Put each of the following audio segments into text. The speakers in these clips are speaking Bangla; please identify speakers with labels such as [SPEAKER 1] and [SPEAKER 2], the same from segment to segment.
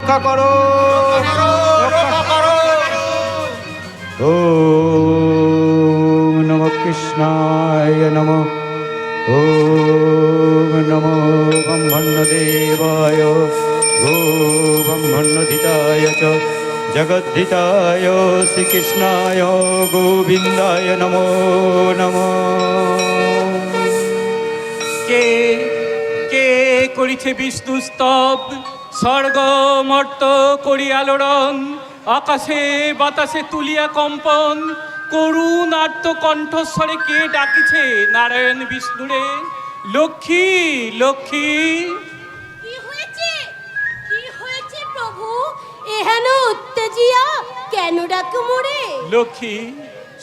[SPEAKER 1] রক্ষা করো, রক্ষা করো। ওম নমঃ কৃষ্ণায় নমঃ। ওম নমো ব্রহ্মণ্যদেবায় গো ব্রহ্মণ্যধিতায় চ জগদ্ধিতায় শ্রীকৃষ্ণায় গোবিন্দায় নমো নমঃ।
[SPEAKER 2] কে কে করিছে বিষ্ণু স্তব, স্বর্গ মর্ত করি আলোড়ন, আকাশে বাতাসে তুলিয়া কম্পন, করুণ আর্ত কণ্ঠস্বরে কে ডাকিছে নারায়ণ বিষ্ণুরে? লক্ষ্মী লক্ষ্মী।
[SPEAKER 3] কি হয়েছে, কি হয়েছে প্রভু? এহেন উত্তেজিয়া কেন ডাকে মোরে?
[SPEAKER 2] লক্ষ্মী,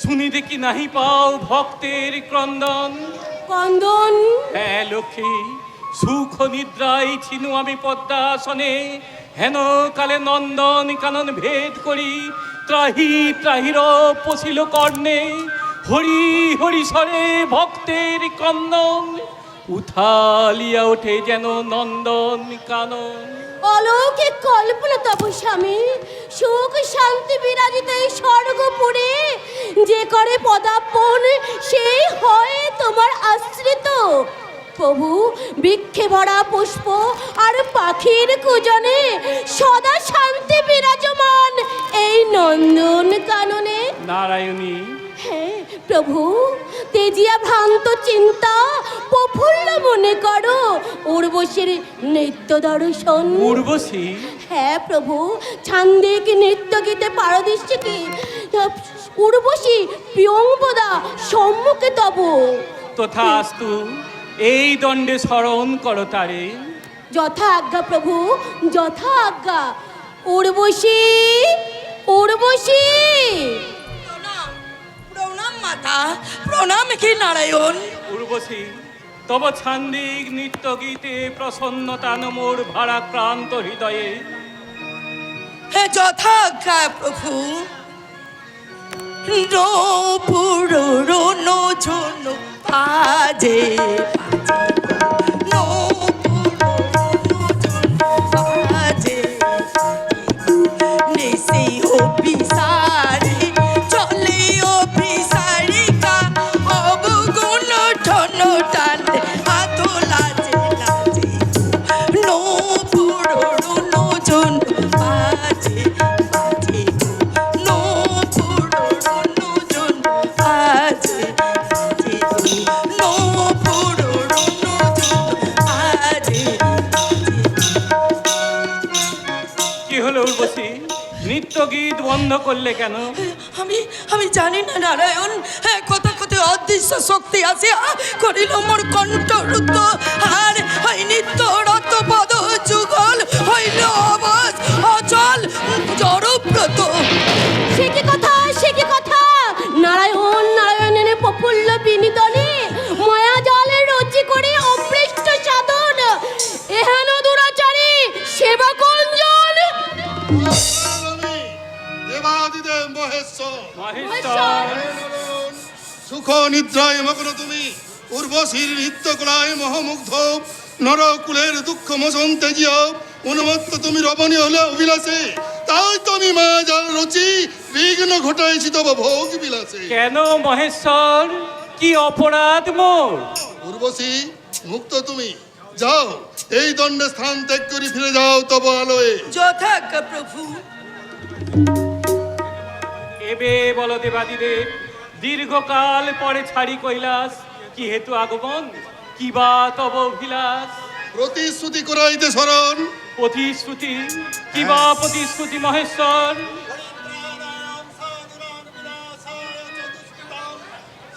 [SPEAKER 2] শুনি দেখি নাহি পাও ভক্তের ক্রন্দন?
[SPEAKER 3] কন্দন?
[SPEAKER 2] হ্যাঁ লক্ষ্মী, সুখ নিদ্রায় ছিনু আমি পদ্মাসনে, হেন কালে নন্দন কানন ভেদ করি, ত্রাহি ত্রাহির পশিল কর্ণে, হরি হরি স্বরে ভক্তের ক্রন্দন, উথালিয়া ওঠে যেন নন্দন কানন।
[SPEAKER 3] অলৌকিক কল্পনা তব স্বামী, সুখ শান্তি বিরাজিত এই স্বর্গপুরে যে করে পদার্পণ সেই হয় তোমার আশ্রিত। প্রভু, বৃক্ষে ভরা পুষ্প আর পাখির কুজনে সদা শান্তি বিরাজমান এই নন্দন কাননে।
[SPEAKER 2] নারায়ণী।
[SPEAKER 3] হ্যাঁ প্রভু, তেজিয়া ভ্রান্ত চিন্তা প্রফুল্ল মনে করো উর্বশীর নৃত্য দর্শন।
[SPEAKER 2] উর্বশী?
[SPEAKER 3] হ্যাঁ প্রভু, ছান্দিক নৃত্য গীতে পারদর্শী কি উর্বশী প্রিয়ংবদা সম্মুখে তব।
[SPEAKER 2] তথাস্তু, এই দণ্ডে স্মরণ করো তারে।
[SPEAKER 3] যথা আজ্ঞা প্রভু, যথা আজ্ঞা। উর্বশী, উর্বশী।
[SPEAKER 4] প্রণাম মাতা, প্রণাম হে নারায়ণ।
[SPEAKER 2] উর্বশী, তব ছান্দিক নৃত্য গীতে প্রসন্নতা মোর ভারাক্রান্ত হৃদয়ে।
[SPEAKER 4] হে যথা আজ্ঞা প্রভু। পুরনো ঝুন বাজে বাজে নেসে ও পিসারে চলে ও পিসারিকা অবগুণ ঠন টান আতো লাজে লাজে নো পুরনো ঝুন বাজে বাজে নো পুরনো ঝুন বাজে বাজে নো পুরনো ঝুন বাজে।
[SPEAKER 2] কি হলো উর্বশী, নৃত্য গীত বন্ধ করলে কেন?
[SPEAKER 4] আমি জানি না নারায়ণ, কথা কথায় অদৃশ্য শক্তি আছে করিল মোর কণ্ঠ রুদ্ধ, আর ওই নিত্য রত পদ যুগল হইল অবশ অচল জড়ব্রত।
[SPEAKER 3] সে কি কথা, সে কি কথা? নারায়ণ নারায়ণের প্রফুল্ল বিনিদনে মায়া জলে রচি করে অপৃষ্ট সাধন এহেন দুরাচারী সেবা কঞ্জন।
[SPEAKER 5] দেবাদিদেব মহেশ্বর,
[SPEAKER 2] মহেশ্বর।
[SPEAKER 5] সুখ নিদ্রায় মগ্ন তুমি, উর্বশীর নৃত্য কলায় মহামুগ্ধ, নরকুলের দুঃখ মোচন তেজিয়া উন্মত্ত তুমি রমণী হলে অভিলাষে, তাই তুমি মায়া জাল রচি বিঘ্ন ঘটাইছি তব ভোগ বিলাসে।
[SPEAKER 2] কেন মহেশ্বর, কি অপরাধ মোর?
[SPEAKER 5] উর্বশী মুক্ত তুমি, যাও এই দণ্ডে স্থান ত্যাগ করে ফিরে যাও তব আলোয়।
[SPEAKER 4] যথাজ্ঞা প্রভু।
[SPEAKER 2] এবে বলো দেবাদিদেব, দীর্ঘকাল পরে ছাড়ি কৈলাস, কি হেতু আগমন, কি বা তব অভিলাষ?
[SPEAKER 5] প্রতিশ্রুতি করাইতে শরণ।
[SPEAKER 2] প্রতিশ্রুতি, কি বা প্রতিশ্রুতি মহেশ্বর?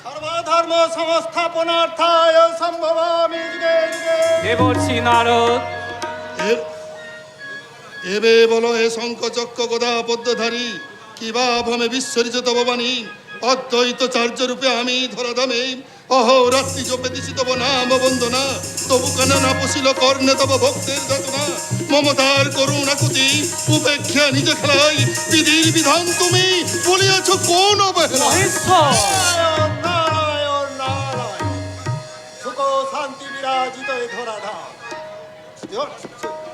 [SPEAKER 6] সর্বধর্ম সংস্থাপনার্থায় সম্ভবামি যুগে যুগে।
[SPEAKER 2] দেবর্ষি নারদ,
[SPEAKER 5] এবে বলো হে শঙ্খ চক্র গদা পদ্মধারী, কিবা ভমে বিশ্বরিত তব বাণী, অদ্বৈত চার্য রূপে আমি ধরাধামে অহোরাত্রি জপে দিছি তব নাম বন্দনা, তবু কেন না পশিল কর্ণে তব ভক্তের যাতনা, মমতার করুণাকুতি উপেক্ষা নিজ খেলাই, বিধির বিধান তুমি বলিয়াছ কোন অবহেলা।
[SPEAKER 2] মহেশ্বর
[SPEAKER 6] নারায়ণ নারায়ণ নারায়ণ, সুখ শান্তি বিরাজিত এ ধরাধাম।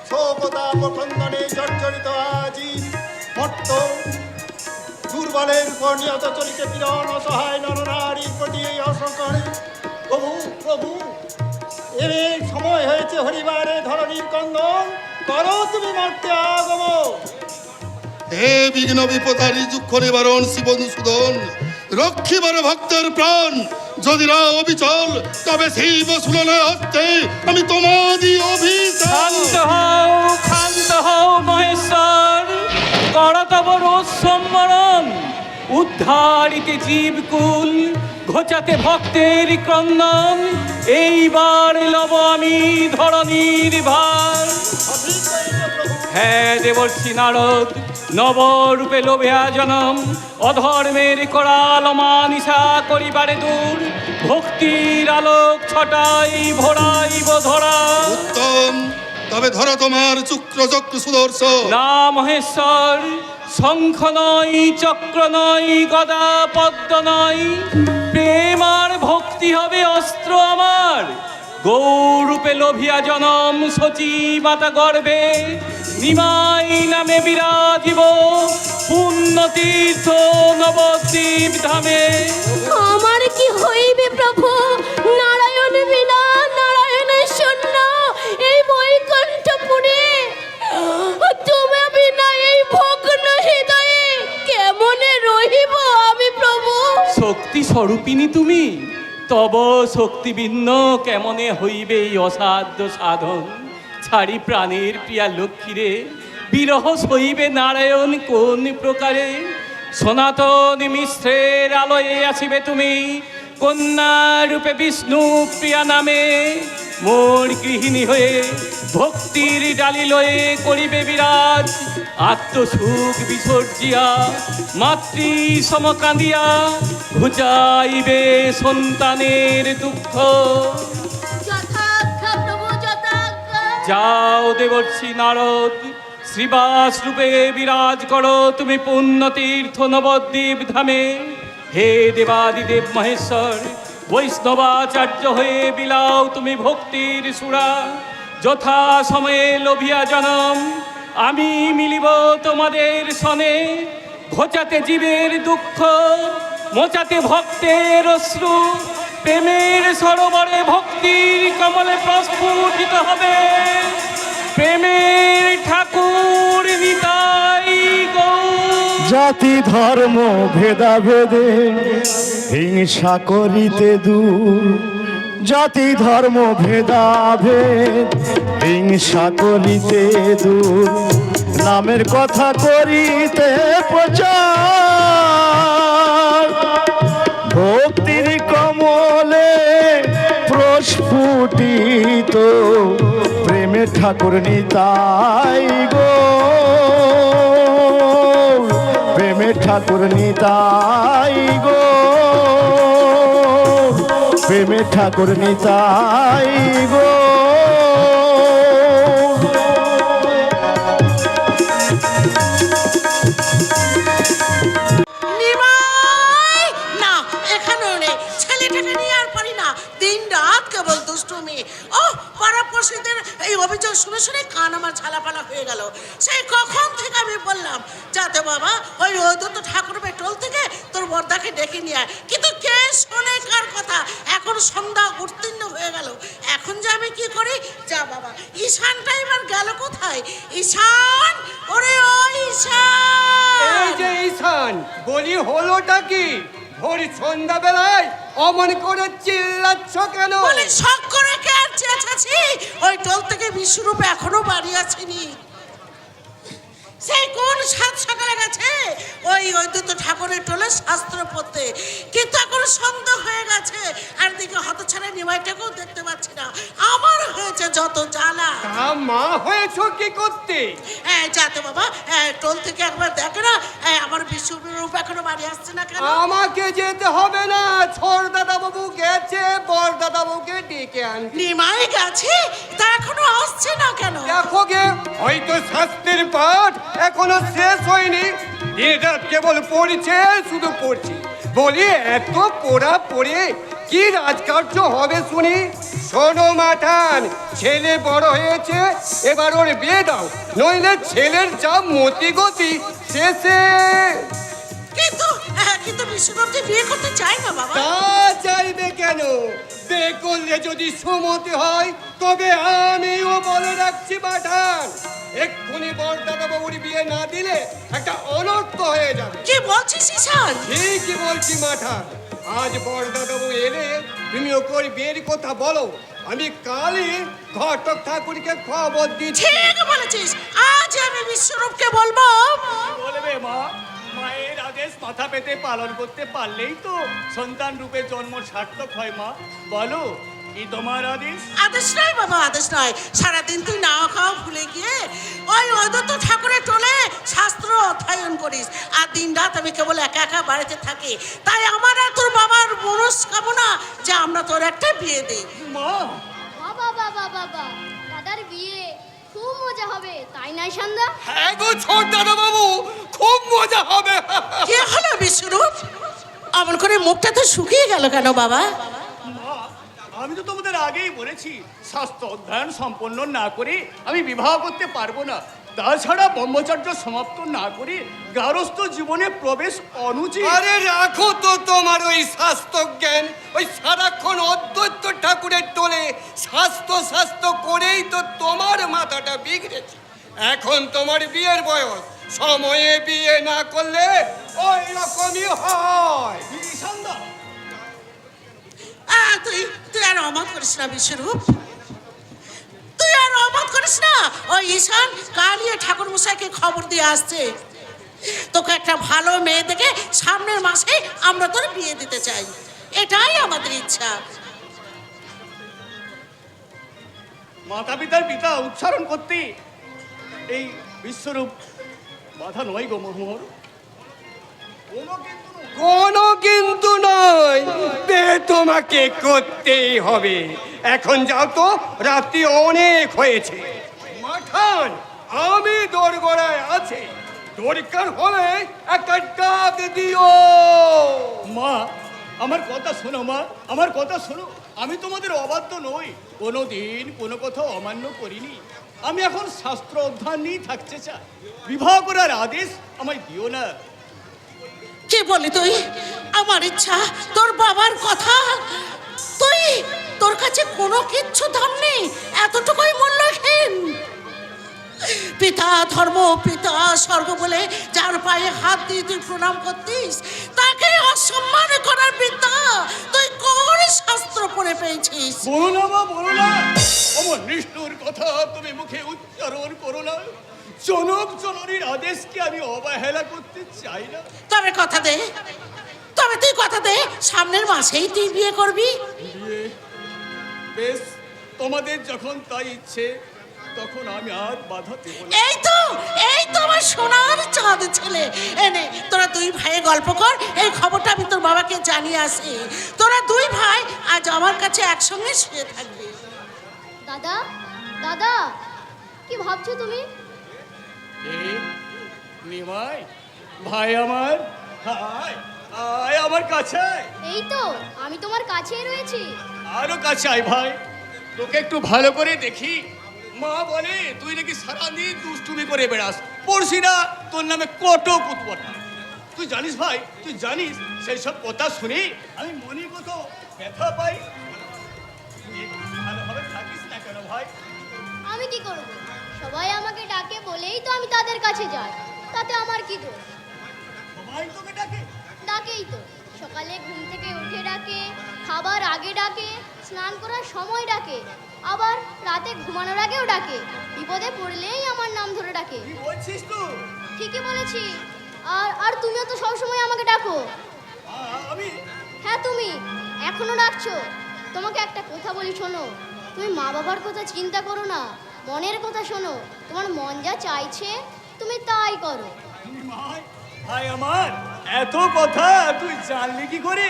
[SPEAKER 6] শোকতাপ খন্দনে জর্জরিত আজি মর্ত, দুর্বলের উপর নিহত চলিতে পীড়ন, অসহায় নরনারীর প্রতি এই অসংকরে। প্রভু প্রভু, এর সময় হয়েছে হরিবারে ধরণীর কন্দন, করো তুমি মর্তে আগমন।
[SPEAKER 5] হে বিঘ্ন বিপদারি দুঃখ নিবারণ শিবনুসূদন, রক্ষিবার ভক্তের প্রাণ যদি না অবিচল, তবে শিব সুলনে হস্তে আমি তোমাদি অভিশাপ।
[SPEAKER 2] ক্ষান্ত হও মহেশ্বর, কর তব রোষ সম্বরণ, উদ্ধারিতে জীবকুল, ঘোচাতে ভক্তের ক্রন্দন, এইবার লব আমি ধরণীর ভার। হ্যাঁ দেবর্ষি নারদ, নবরূপে লোভেয়া জনম, অধর্মের করাল মানিসা করিবারে দূর, ভক্তির আলোক ছটাই ভরাইব ধরা।
[SPEAKER 5] উত্তম, তবে ধরো তোমার চক্র চক্র সুদর্শন।
[SPEAKER 2] না মহেশ্বর, শঙ্খ নয়, চক্র নয়, গদা পদ্ম নয়, প্রেম আর ভক্তি হবে অস্ত্র আমার। গৌরূপে লোভিয়া জনম সচী মাতা গর্ভে, নিমাই নামে বিরাজিব পুণ্য তীর্থ নবদ্বীপ ধামে।
[SPEAKER 3] আমার কি হইবে প্রভু, নারায়ণ বিনা নারায়ণের শূন্য এই বৈকুণ্ঠপুরে, তুমি বিনা এই ভগ্ন হৃদয়ে কেমনে রহিব আমি প্রভু?
[SPEAKER 2] শক্তি স্বরূপিনী তুমি, তব শক্তি ভিন্ন কেমনে হইবে এই অসাধ্য সাধন। ছাড়ি প্রাণের প্রিয়া লক্ষ্মীরে, বিরহ সইবে নারায়ণ কোন প্রকারে? সনাতন মিশ্রের আলোয়ে আসিবে তুমি, কন্যা রূপে বিষ্ণু প্রিয়া নামে, মোর গৃহিণী হয়ে ভক্তির ডালি লয়ে করিবে বিরাজ। আত্মসুখ বিসর্জিয়া মাতৃ সম কাঁদিয়া, ঘুচাইবে সন্তানের দুঃখ।
[SPEAKER 3] যথাজ্ঞা প্রভু যথাজ্ঞা।
[SPEAKER 2] যাও দেবর্ষি নারদ, শ্রীবাস রূপে বিরাজ করো তুমি পুণ্য তীর্থ নবদ্বীপ ধামে। হে দেবাদিদেব মহেশ্বর, বৈষ্ণবাচার্য হয়ে বিলাও তুমি ভক্তির সুরা। যথা সময়ে লোভিয়া জনম, আমি মিলিব তোমাদের সনে, ঘোচাতে জীবের দুঃখ, মোচাতে ভক্তের অশ্রু, প্রেমের সরোবরে ভক্তির কমলে প্রস্ফুটিত হবে। প্রেমের ঠাকুর নিতাই গৌর।
[SPEAKER 7] জাতি ধর্ম ভেদাভেদে হিংসা করিতে দূর, জাতি ধর্ম ভেদাভেদ হিংসা করিতে দূর, নামের কথা করিতে প্রচার, ভক্তির কমলে প্রস্ফুটিত, প্রেমের ঠাকুর নিতাই গো, প্রেমের ঠাকুর নিতাই গো, প্রেমের ঠাকুর নিতাই গো।
[SPEAKER 4] নিমাই না, এখানেও নেই। ছেলেটাকে নিয়ে আর পারি না, দিন রাত কেবল দুষ্টুমি। ও পাড়াপড়শিদের এই অভিযোগ শুনে শুনে কান আমার ঝালাপালা হয়ে গেল। সেই কখন
[SPEAKER 8] তখন থেকে আমি বললাম যাতে বাবা ওই অদ্বৈত ঠাকুর টোল থেকে তোর বর্দাকে ডেকে নিয়ে আয়, কিন্তু কে শোনে কার কথা? এখন সন্ধ্যা উত্তীর্ণ হয়ে গেল, এখন যে আমি কি করি? যা বাবা, ঈশানটা এবার গেল কোথায়? ঈশান, ওরে ও ঈশান!
[SPEAKER 9] এই যে ঈশান, বলি হলোটা কি? ভোর সন্ধ্যাবেলায় অমন করে চিল্লাচ্ছ কেন?
[SPEAKER 8] বলি শখ করে কে আর চেঁচাচ্ছি? ওই টোল থেকে বিশ্বরূপ এখনো বাড়ি আসেনি। সেই কোন সাত সকালে গেছে ওই অদ্বৈত ঠাকুরের টোলে শাস্ত্র পড়তে, কিন্তু এখন সন্ধ্যা হয়ে গেছে আর দিকে হতছাড়া নিমাইটাকেও দেখতে পাচ্ছি না। আমার হয়েছে যত জ্বালা।
[SPEAKER 9] তা মা হয়েছ কি করতে?
[SPEAKER 8] যাতে বাবা টোল থেকে একবার দেখে না আমার বিশ্বরূপ এখনো বাড়ি আসছে না কেন?
[SPEAKER 9] আমাকে যেতে হবে না, ছোট দাদা বাবু গেছে বড় দাদা বাবুকে ডেকে আনতে।
[SPEAKER 8] নিমাই গেছে, তা এখনো আসছে না কেন?
[SPEAKER 9] দেখো গে, হয়তো শাস্ত্রের পাঠ এখনো শেষ হয়নি, এটা কেবল পড়ছে, শুধু পড়ছি। বলি এত পড়া পড়ে কি রাজকার্য হবে শুনি? শোনো মাঠান, ছেলে বড় হয়েছে, এবার ওর বিয়ে দাও, নইলে ছেলের যা মতি গতি শেষে।
[SPEAKER 8] কিন্তু বিশ্বরূপ যে বিয়ে করতে চায় না বাবা।
[SPEAKER 9] তা চাইবে কেন? বিয়ে করলে যদি সুমতি হয় তবে আমিও বলে রাখছি মাঠান, এক্ষুনি বড়দাদা বাবুর বিয়ে না দিলে একটা অনর্থ হয়ে যাবে।
[SPEAKER 8] কি বলছিস ঈশান?
[SPEAKER 9] ঠিকই বলছি মাঠান, আজ বড়দাদা বাবু এলে তুমি ওকে বিয়ের কথা বলো, আমি কালই ঘটক ঠাকুরকে খবর দিচ্ছি।
[SPEAKER 8] ঠিক বলেছিস, আজ আমি বিশ্বরূপকে বলবো।
[SPEAKER 2] বলবে মা, মায়ের আদেশ মাথা পেতে পালন করতে পারলেই তো সন্তান রূপে জন্ম সার্থক হয়। মা বলো, কি তোমার আদেশ?
[SPEAKER 8] আদেশ নয় বাবা, আদেশ নয়। সারাদিন তুই না খাওয়া ভুলে গিয়ে ওই অদ্বৈত ঠাকুরের টোলে শাস্ত্র অধ্যয়ন করিস, আর দিন রাত আমি কেবল একা একা বাড়িতে থাকি। তাই আমার আর তোর বাবার মনস্কামনা যে আমরা তোর একটা বিয়ে দিই।
[SPEAKER 2] মা
[SPEAKER 3] বাবা বাবা বাবা, দাদার বিয়ে খুব মজা হবে, তাই নয় সন্ধ্যা?
[SPEAKER 9] হ্যাঁ গো ছোট দাদা বাবু, খুব মজা হবে।
[SPEAKER 8] কি হলো বিশ্বরূপ, অমন করে মুখটা তো শুকিয়ে গেল কেন বাবা?
[SPEAKER 2] মা, আমি তো তোমাদের আগেই বলেছি, শাস্ত্র অধ্যয়ন সম্পন্ন না করে আমি বিবাহ করতে পারবো না। তাছাড়া ব্রহ্মচর্য সমাপ্ত না করে গারস্থ জীবনে প্রবেশ অনুচিত।
[SPEAKER 9] আরে রাখো তো তোমার ওই শাস্ত্র জ্ঞান, ওই সারাক্ষণ অদ্বৈত ঠাকুরের টোলে শাস্ত্র শাস্ত্র করেই তো তোমার মাথাটা বিগড়েছে। এখন তোমার বিয়ের বয়স, সময়ে বিয়ে না করলে ওই রকমই হয়।
[SPEAKER 2] সন্ধ্যা,
[SPEAKER 8] তুই আর অমত করিস না বিশ্বরূপ, তুই আর অমত করিস না। ওই ঈশান কালিয়ে ঠাকুর মশাইকে খবর দিয়ে আসছে, তোকে একটা ভালো মেয়ে দেখে সামনের মাসে আমরা তোর বিয়ে দিতে চাই, এটাই আমাদের ইচ্ছা।
[SPEAKER 2] মাতা পিতার পিতা উচ্চারণ করতে এই বিশ্বরূপ বাধা নয় গো মোহর।
[SPEAKER 9] কোনো কিন্তু নয়, বিয়ে তোমাকে করতেই হবে। এখন যাও তো, রাত্রি অনেক হয়েছে। মাঠান, আমি দোরগোড়ায় আছি, দরকার হলে একটা ডাক দিও।
[SPEAKER 2] মা, আমার কথা শোনো মা, আমার কথা শোনো। আমি তোমাদের অবাধ্য নই, কোনোদিন কোনো কথা অমান্য করিনি। আমি এখন শাস্ত্র অধ্যয়ন নিয়েই থাকতে চাই, বিবাহ করার আদেশ আমায় দিও না।
[SPEAKER 8] কি বলি তুই? আমার ইচ্ছা, তোর বাবার কথা, তোর কাছে কোনো কিচ্ছু দাম নেই, এতটুকুই মূল্যহীন। পিতা ধর্ম, পিতা স্বর্গ বলে যার পায়ে হাত দিয়ে তুই প্রণাম করতিস, তাকে অসম্মান করার বিদ্যা তুই কোন শাস্ত্র পড়ে পেয়েছিস?
[SPEAKER 2] বলো না মা, বলো না, আমার নিষ্ঠুর কথা তুমি মুখে উচ্চারণ করো না। জনক জননীর আদেশকে আমি অবহেলা করতে চাই না।
[SPEAKER 8] তবে কথা দে, তবে তুই কথা দে, সামনের মাসেই তুই বিয়ে করবি।
[SPEAKER 2] বিয়ে? বেশ, তোমাদের যখন তাই ইচ্ছে তখন আমি আর বাধা দেব না।
[SPEAKER 8] এই তো আমার সোনার চাঁদ ছেলে। এনে তোরা দুই ভাই গল্প কর, এই খবরটা আমি তোর বাবাকে জানিয়ে আসি। তোরা দুই ভাই আজ আমার কাছে একসঙ্গে শুয়ে থাকবি।
[SPEAKER 3] দাদা দাদা, কি ভাবছো তুমি?
[SPEAKER 2] নিমাই ভাই আমার, হায় আয় আমার কাছে।
[SPEAKER 3] এই তো আমি তোমার কাছেই রয়েছি।
[SPEAKER 2] আরো কাছে আয় ভাই, তোকে একটু ভালো করে দেখি। মা বলে তুই নাকি সারাদিন দুষ্টুমি করে বেড়াস, পড়ছি না তোর নামে কত কুতবটা। তুই জানিস ভাই, তুই জানিস সেই সব কথা শুনে আমি মনে কত ব্যথা পাই। তুই ভালোভাবে থাকিস না কেন ভাই?
[SPEAKER 3] আমি কি করব? সবাই আমাকে ডাকে বলেই তো আমি তাদের কাছে যাই, তাতে আমার কি দোষ?
[SPEAKER 2] সবাই তোকে ডাকে?
[SPEAKER 3] ডাকেই তো, সকালে ঘুম থেকে উঠে ডাকে, খাবার আগে ডাকে, স্নান করার সময় ডাকে, আবার রাতে ঘুমানোর আগেও ডাকে। বিপদে পড়লেই আমার নাম ধরে ডাকে।
[SPEAKER 2] কি বলছিস তুই?
[SPEAKER 3] ঠিকই বলেছি। আর তুমিও তো সবসময় আমাকে ডাকো।
[SPEAKER 2] আমি?
[SPEAKER 3] হ্যাঁ তুমি এখনো ডাকছো। তোমাকে একটা কথা বলি শোনো, তুমি মা বাবার কথা চিন্তা করো না, মনের কথা শোনো। তোমার মন যা চাইছে তুমি তাই করো।
[SPEAKER 2] ভাই আমার এত কথা তুই জানলি কি করে?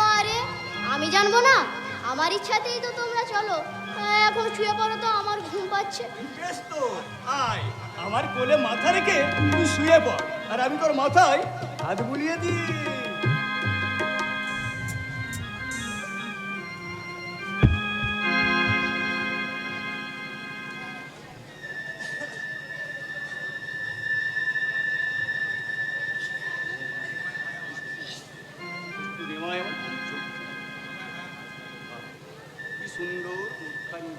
[SPEAKER 3] বারে আমি জানবো না? আমার ইচ্ছাতেই তো তোমরা চলো। এখন শুয়ে পড়ো তো, আমার ঘুম পাচ্ছে।
[SPEAKER 2] বেশ তো, আয় আমার কোলে মাথা রেখে তুই শুয়ে পড়, আর আমি তোর মাথায় হাত বুলিয়ে দিই। কি সুন্দর মুখখানি।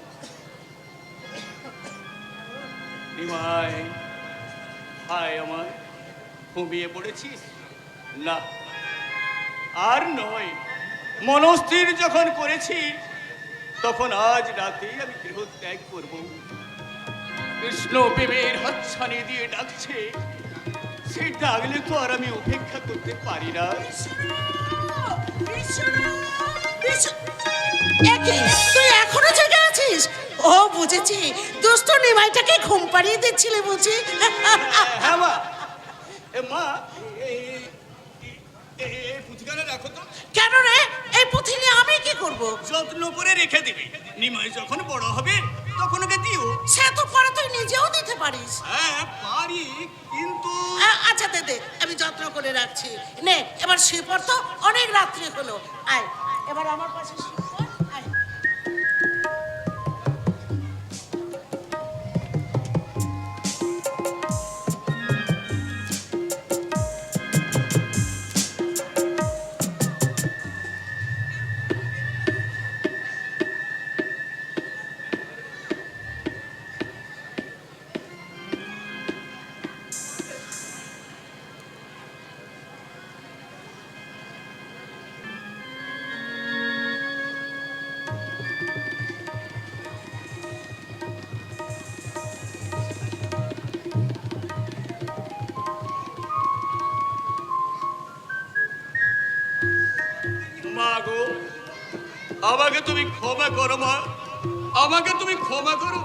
[SPEAKER 2] নিমাই, হায় আমার, ঘুমিয়ে পড়েছিস? না, আর নয়। মনস্থির যখন করেছি তখন আজ রাতেই আমি গৃহ ত্যাগ করব। কৃষ্ণ প্রেমের হাতছানি দিয়ে ডাকছে, সে ডাকলে তো আর আমি উপেক্ষা করতে পারি না।
[SPEAKER 8] তুই এখনো জেগে আছিস? ও বুঝেছি, দুষ্ট নিমাইটাকে ঘুম পাড়িয়ে দিচ্ছিলে বুঝি।
[SPEAKER 2] হ্যাঁ মা। মা, এই পুঁথিখানা রাখো তো।
[SPEAKER 8] কেন রে? এই পুঁথি নিয়ে আমি কি করব?
[SPEAKER 2] যত্ন করে রেখে দিবি, নিমাই যখন বড় হবে তখন ওকে দিও।
[SPEAKER 8] সে তো পরে তুই নিজেও দিতে পারিস।
[SPEAKER 2] হ্যাঁ পারি, কিন্তু
[SPEAKER 8] আচ্ছা দে দে, আমি যত্ন করে রাখছি। নে এবার শুয়ে পড় তো, অনেক রাত্রি হলো। আয় এবার আমার পাশে শুয়ে পড়, আয়।
[SPEAKER 2] মা গো, আমাকে তুমি ক্ষমা করো মা, আমাকে তুমি ক্ষমা করো।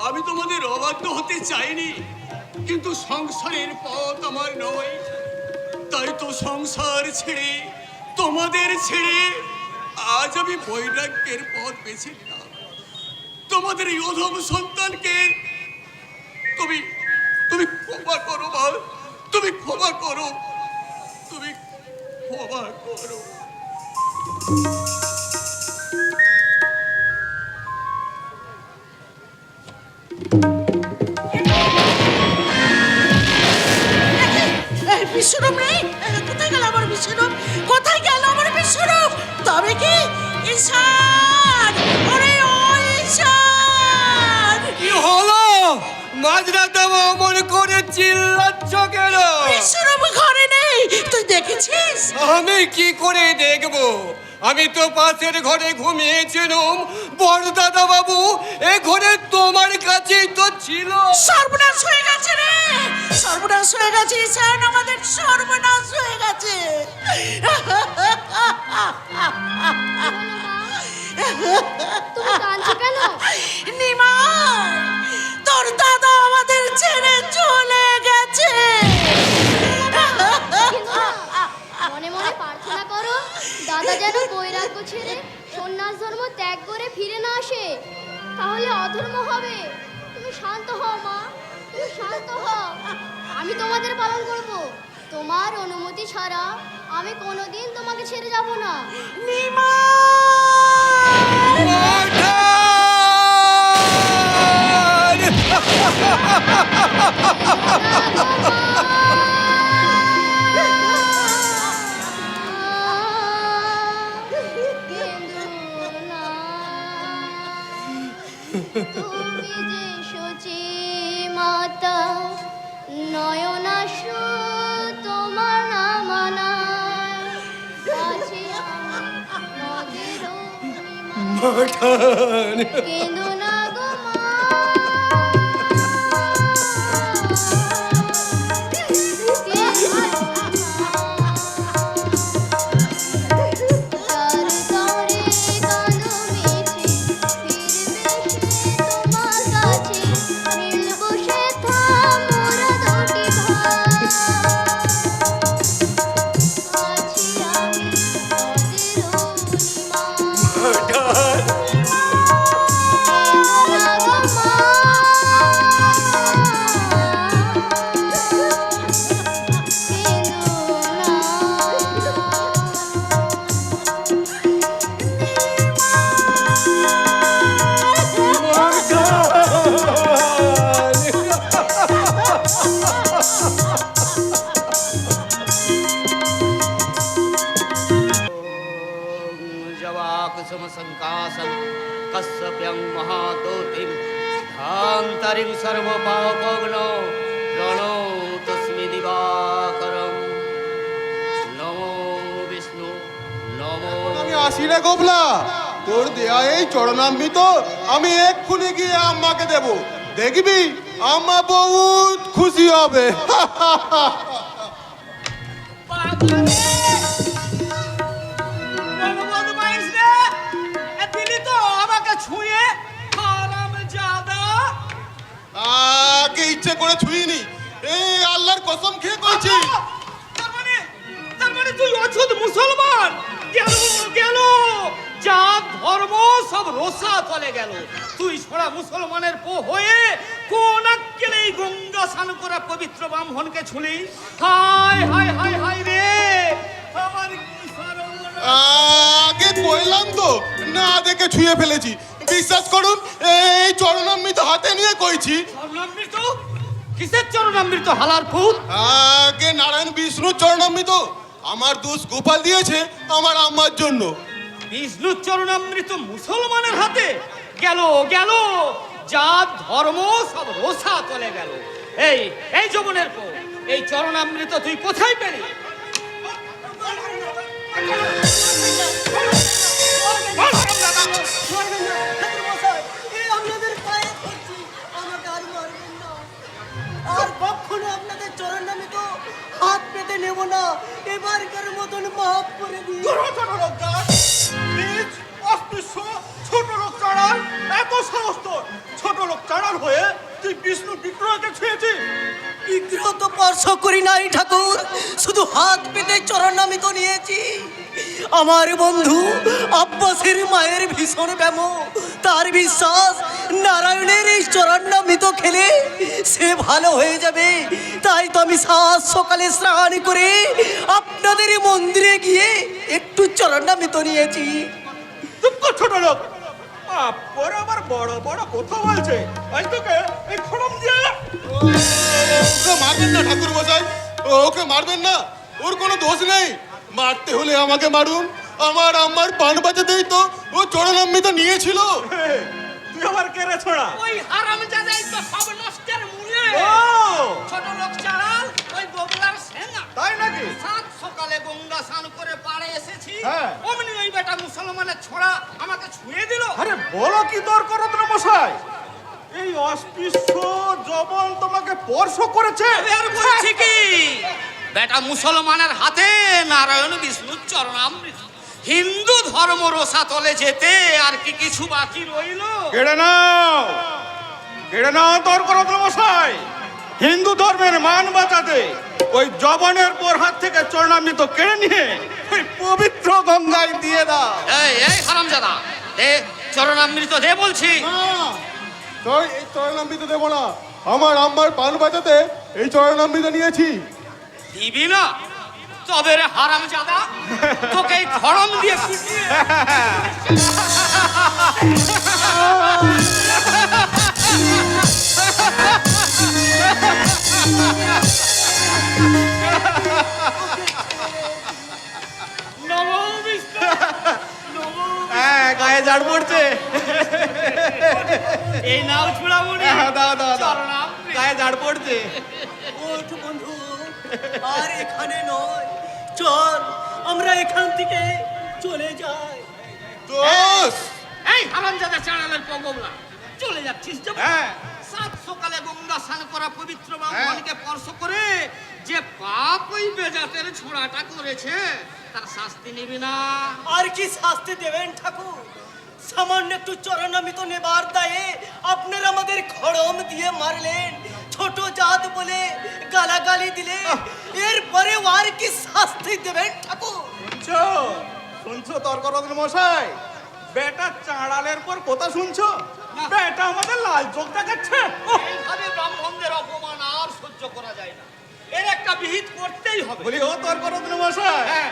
[SPEAKER 2] আমি তোমাদের অবাধ্য হতে চাইনি, কিন্তু সংসারের পথ আমার নয়। তাই তো সংসার ছেড়ে, তোমাদের ছেড়ে আজ আমি বৈরাগ্যের পথ বেছে নিলাম। তোমাদের এই অধম সন্তানকে তুমি তুমি ক্ষমা করো মা, তুমি ক্ষমা করো, তুমি ক্ষমা করো।
[SPEAKER 8] বিশ্বরূপ নেই? কোথায় গেল আমার বিশ্বরূপ? কোথায় গেল আমার বিশ্বরূপ? তবে কি ঈশান? ওরে ও ঈশান!
[SPEAKER 9] কি হলো? মাঝরাতে অমন করে চিল্লাচ্ছ কেন?
[SPEAKER 8] বিশ্বরূপ ঘরে নেই, তুই দেখেছিস?
[SPEAKER 9] আমি কি করে দেখবো? আমি তো পাশের ঘরে ঘুমিয়েছিলাম। বড়দাদা বাবু এ ঘরে তোমার কাছেই তো ছিল।
[SPEAKER 8] সর্বনাশ হয়ে গেছে রে, সর্বনাশ হয়ে গেছে ঈশান, আমাদের সর্বনাশ হয়ে গেছে।
[SPEAKER 3] তুমি কাঁদছো কেন?
[SPEAKER 8] নিমাই, তোর দাদা আমাদের ছেড়ে চলে গেছে।
[SPEAKER 3] কিন্তু মনে মনে প্রার্থনা করো দাদা যেন বৈরাগ্য ছেড়ে সন্ন্যাস ধর্ম ত্যাগ করে ফিরে না আসে, তাহলে অধর্ম হবে। তুমি শান্ত হও মা, তুমি শান্ত হও। আমি তোমাদের পালন করব, তোমার অনুমতি ছাড়া আমি কোনোদিন তোমাকে ছেড়ে যাব না।
[SPEAKER 9] ওঠা!
[SPEAKER 3] তুমি যে সচি মাতা নয়নাশু তোমার নামানা আছি নদীর কেঁদো না গো
[SPEAKER 2] संकासं कस्यप्यं महादोतिं धान्तरिं सर्वपापग्नो प्रणो तस्मै दिवाकरं नमो विष्णु नमो
[SPEAKER 5] আমি আসি রে গোবলা, তোর দেয়া এই চরণামৃত আমি এক্ষুনি গিয়ে আম্মাকে দেব, দেখবি আম্মা বহুত খুশি হবে। আগে ইচ্ছে করে ছুঁইনি, এই আল্লাহর কসম খেয়ে কইছি।
[SPEAKER 2] তার মানে তুই অছুত মুসলমান? গেল গেল, জাত ধর্ম সব রোসা চলে গেল। তুই ছড়া মুসলমানের পো হয়ে কোন আক্কেলে এই গঙ্গা স্নান করা পবিত্র ব্রাহ্মণকে ছুলি? হায় হায় হায় হায় রে, আমার কি সর্বনাশ!
[SPEAKER 5] আগে কইলাম তো, না দেখে ছুঁয়ে ফেলেছি। বিশ্বাস করুন, এই চরণামৃত হাতে নিয়ে কইছি।
[SPEAKER 2] চরণামৃত? কিসের চরণামৃত হালার ফুট?
[SPEAKER 5] আগে নারায়ণ বিষ্ণুর চরণামৃত আমার দোষ গোপাল দিয়েছে আমার আম্মার জন্য।
[SPEAKER 2] বিষ্ণুর চরণামৃত মুসলমানের হাতে? গেল গেল, জাত ধর্ম সব রোসা চলে গেল। এই এই যমনের পো, এই চরণামৃত তুই কোথায় পেলি?
[SPEAKER 4] আর কখনো আপনাদের চরণামৃত হাত পেতে নেব না, এবারকার মতন মাফ করে দিন।
[SPEAKER 6] ছোট লোক চাড়াল, এত সাহস তোর! ছোট লোক চাড়াল হয়ে তুই বিষ্ণু বিগ্রহকে ছুঁয়েছিস?
[SPEAKER 4] বিগ্রহ তো স্পর্শ করি নাই ঠাকুর, শুধু হাত পেতে চরণামৃত নিয়েছি। আমার বন্ধু আব্বাসের মায়ের ভীষণ ব্যাম, তার বিশ্বাস নারায়ণের এই চরণামৃত খেলে সে ভালো হয়ে যাবে। তাই তো আমি সাত সকালে স্নান করে আপনাদের মন্দিরে গিয়ে একটু চরণামৃত নিয়েছি।
[SPEAKER 6] ছোট লোক পরে আবার বড় বড় কথা বলছে। আজ তোকে এই খড়ম দিয়ে
[SPEAKER 5] ওকে মারবেন না ঠাকুর মশাই, ওকে মারবেন না, ওর কোনো দোষ নেই। মারতে হলে আমাকে মারুন, আমার আম্মার পান বাজাতেই তো ও চরণামৃত নিয়েছিল।
[SPEAKER 6] তুই আবার কেড়ে ছোড়া?
[SPEAKER 2] ওই হারামজাদাই তো সব নষ্টের মূলে।
[SPEAKER 6] ও
[SPEAKER 2] ছোট লোক চাড়াল, ওই বগলার সেনা।
[SPEAKER 6] তাই নাকি?
[SPEAKER 2] সাত সকালে গঙ্গা স্নান করে পাড়ে এসেছি,
[SPEAKER 6] হ্যাঁ।
[SPEAKER 2] অমনি ওই বেটা মুসলমানের ছোড়া আমাকে ছুঁয়ে দিল।
[SPEAKER 6] আরে বলো কি দরকার রত্ন মশাই? এই অস্পৃশ্য জবন তোমাকে স্পর্শ করেছে?
[SPEAKER 2] আর বলছি কি, বেটা মুসলমানের হাতে নারায়ণ বিষ্ণুর চরণামৃত। হিন্দু ধর্ম রোসা তলে যেতে আর কি কিছু বাকি রইল?
[SPEAKER 6] কেড়ে নাও, কেড়ে নাও দরকার রত্ন মশাই। হিন্দু ধর্মের মান বাঁচাতে ওই জবনের পর হাত থেকে চরণামৃত কেড়ে নিয়ে ওই পবিত্র গঙ্গায় দিয়ে দাও।
[SPEAKER 2] এই এই হারামজাদা, দে চরণামৃত দে বলছি।
[SPEAKER 5] তোর এই চরণামৃত দেবো না, আমার আম্মার পান বাজাতে এই চরণামৃত নিয়েছি।
[SPEAKER 2] দিবি না? তবে রে হারামজাদা, তোকে এই খড়ম দিয়ে পিটিয়ে নমো বিষ্ণু নমো
[SPEAKER 6] হ্যাঁ গায়ে ঝাড় পড়ছে।
[SPEAKER 2] এই নাও চূড়ামণি
[SPEAKER 6] হ্যাঁ, দাও দাও দাও।
[SPEAKER 2] চরণাম
[SPEAKER 6] গায়ে ঝাড় পড়ছে।
[SPEAKER 10] ওঠ বন্ধু, আর এখানে নয়, চল আমরা এখান থেকে চলে যাই।
[SPEAKER 6] দোষ
[SPEAKER 2] এই হারামজাদা চাঁড়ালের পগমলা চলে যাচ্ছিস যে
[SPEAKER 6] হ্যাঁ
[SPEAKER 2] সাত সকালে গঙ্গা স্নান করা পবিত্র ব্রাহ্মণকে স্পর্শ করে যে পাপ ওই বেজাতের ছোঁড়াটা করেছে তার শাস্তি নিবি না।
[SPEAKER 10] আর কি শাস্তি দেবেন ঠাকুর? সামান্য একটু চরণামিত নেবার দায়ে আপনারা আমাদের খড়ম দিয়ে মারলেন, ছোট জাত বলে গালাগালি দিলে, এরপরে আর কি শাস্তি দেবেন ঠাকুর?
[SPEAKER 6] শুনছো শুনছো তর্করত্ন মশাই? বেটা চাঁড়ালের পর কথা শুনছো? বেটা আমাদের লাল চোখ দেখাচ্ছে।
[SPEAKER 2] এইভাবে ব্রাহ্মণদের অপমান আর সহ্য করা যায় না, এর একটা বিহিত করতেই হবে।
[SPEAKER 6] বলি ও তর্করত্ন মশাই,
[SPEAKER 2] হ্যাঁ